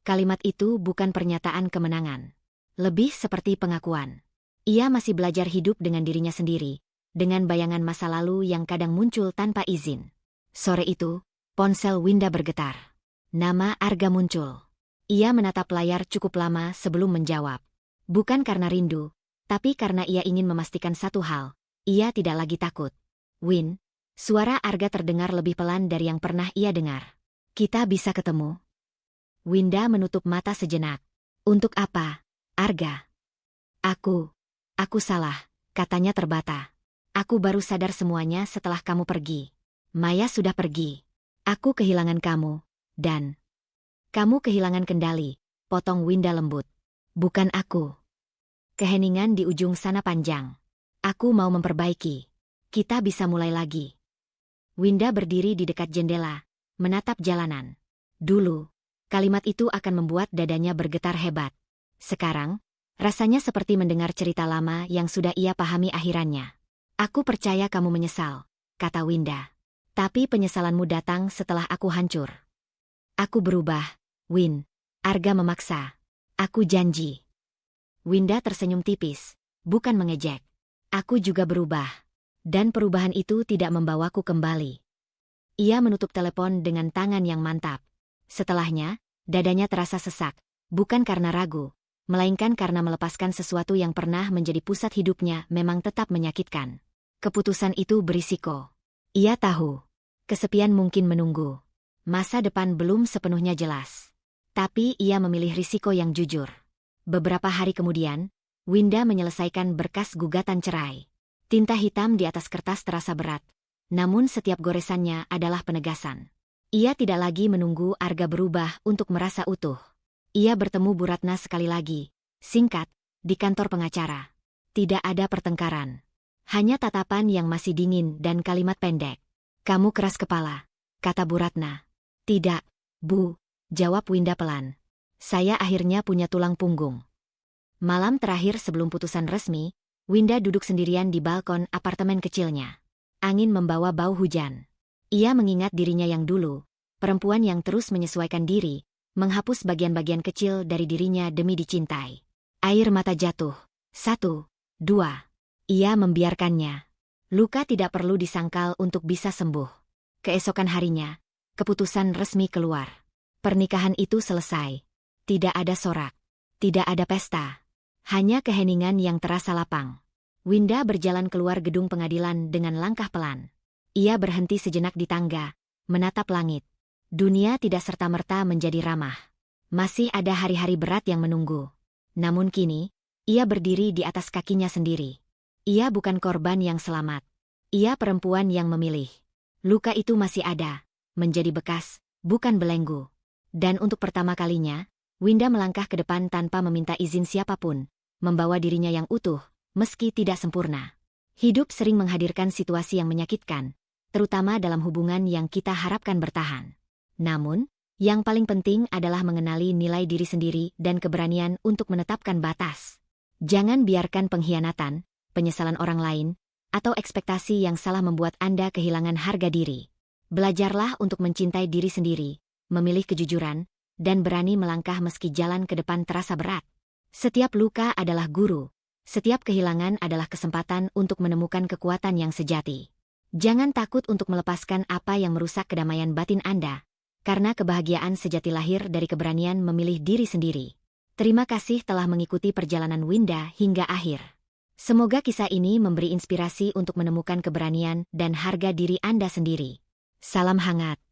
Kalimat itu bukan pernyataan kemenangan. Lebih seperti pengakuan. Ia masih belajar hidup dengan dirinya sendiri, dengan bayangan masa lalu yang kadang muncul tanpa izin. Sore itu, ponsel Winda bergetar. Nama Arga muncul. Ia menatap layar cukup lama sebelum menjawab. Bukan karena rindu, tapi karena ia ingin memastikan satu hal. Ia tidak lagi takut. "Win," suara Arga terdengar lebih pelan dari yang pernah ia dengar. "Kita bisa ketemu?" Winda menutup mata sejenak. "Untuk apa, Arga?" Aku salah," katanya terbata. "Aku baru sadar semuanya setelah kamu pergi. Maya sudah pergi. Aku kehilangan kamu, dan kamu kehilangan kendali," potong Winda lembut. "Bukan aku." Keheningan di ujung sana panjang. "Aku mau memperbaiki. Kita bisa mulai lagi." Winda berdiri di dekat jendela, menatap jalanan. Dulu, kalimat itu akan membuat dadanya bergetar hebat. Sekarang, rasanya seperti mendengar cerita lama yang sudah ia pahami akhirannya. "Aku percaya kamu menyesal," kata Winda. "Tapi penyesalanmu datang setelah aku hancur." "Aku berubah, Win," Arga memaksa. "Aku janji." Winda tersenyum tipis, bukan mengejek. "Aku juga berubah. Dan perubahan itu tidak membawaku kembali." Ia menutup telepon dengan tangan yang mantap. Setelahnya, dadanya terasa sesak, bukan karena ragu, melainkan karena melepaskan sesuatu yang pernah menjadi pusat hidupnya memang tetap menyakitkan. Keputusan itu berisiko. Ia tahu, kesepian mungkin menunggu. Masa depan belum sepenuhnya jelas. Tapi ia memilih risiko yang jujur. Beberapa hari kemudian, Winda menyelesaikan berkas gugatan cerai. Tinta hitam di atas kertas terasa berat, namun setiap goresannya adalah penegasan. Ia tidak lagi menunggu Arga berubah untuk merasa utuh. Ia bertemu Bu Ratna sekali lagi, singkat, di kantor pengacara. Tidak ada pertengkaran. Hanya tatapan yang masih dingin dan kalimat pendek. "Kamu keras kepala," kata Bu Ratna. "Tidak, Bu," jawab Winda pelan. "Saya akhirnya punya tulang punggung." Malam terakhir sebelum putusan resmi, Winda duduk sendirian di balkon apartemen kecilnya. Angin membawa bau hujan. Ia mengingat dirinya yang dulu, perempuan yang terus menyesuaikan diri, menghapus bagian-bagian kecil dari dirinya demi dicintai. Air mata jatuh. 1, 2. Ia membiarkannya. Luka tidak perlu disangkal untuk bisa sembuh. Keesokan harinya, keputusan resmi keluar. Pernikahan itu selesai. Tidak ada sorak. Tidak ada pesta. Hanya keheningan yang terasa lapang. Winda berjalan keluar gedung pengadilan dengan langkah pelan. Ia berhenti sejenak di tangga, menatap langit. Dunia tidak serta-merta menjadi ramah. Masih ada hari-hari berat yang menunggu. Namun kini, ia berdiri di atas kakinya sendiri. Ia bukan korban yang selamat. Ia perempuan yang memilih. Luka itu masih ada, menjadi bekas, bukan belenggu. Dan untuk pertama kalinya, Winda melangkah ke depan tanpa meminta izin siapapun, membawa dirinya yang utuh, meski tidak sempurna. Hidup sering menghadirkan situasi yang menyakitkan, terutama dalam hubungan yang kita harapkan bertahan. Namun, yang paling penting adalah mengenali nilai diri sendiri dan keberanian untuk menetapkan batas. Jangan biarkan pengkhianatan, penyesalan orang lain, atau ekspektasi yang salah membuat Anda kehilangan harga diri. Belajarlah untuk mencintai diri sendiri, memilih kejujuran, dan berani melangkah meski jalan ke depan terasa berat. Setiap luka adalah guru, setiap kehilangan adalah kesempatan untuk menemukan kekuatan yang sejati. Jangan takut untuk melepaskan apa yang merusak kedamaian batin Anda, karena kebahagiaan sejati lahir dari keberanian memilih diri sendiri. Terima kasih telah mengikuti perjalanan Winda hingga akhir. Semoga kisah ini memberi inspirasi untuk menemukan keberanian dan harga diri Anda sendiri. Salam hangat.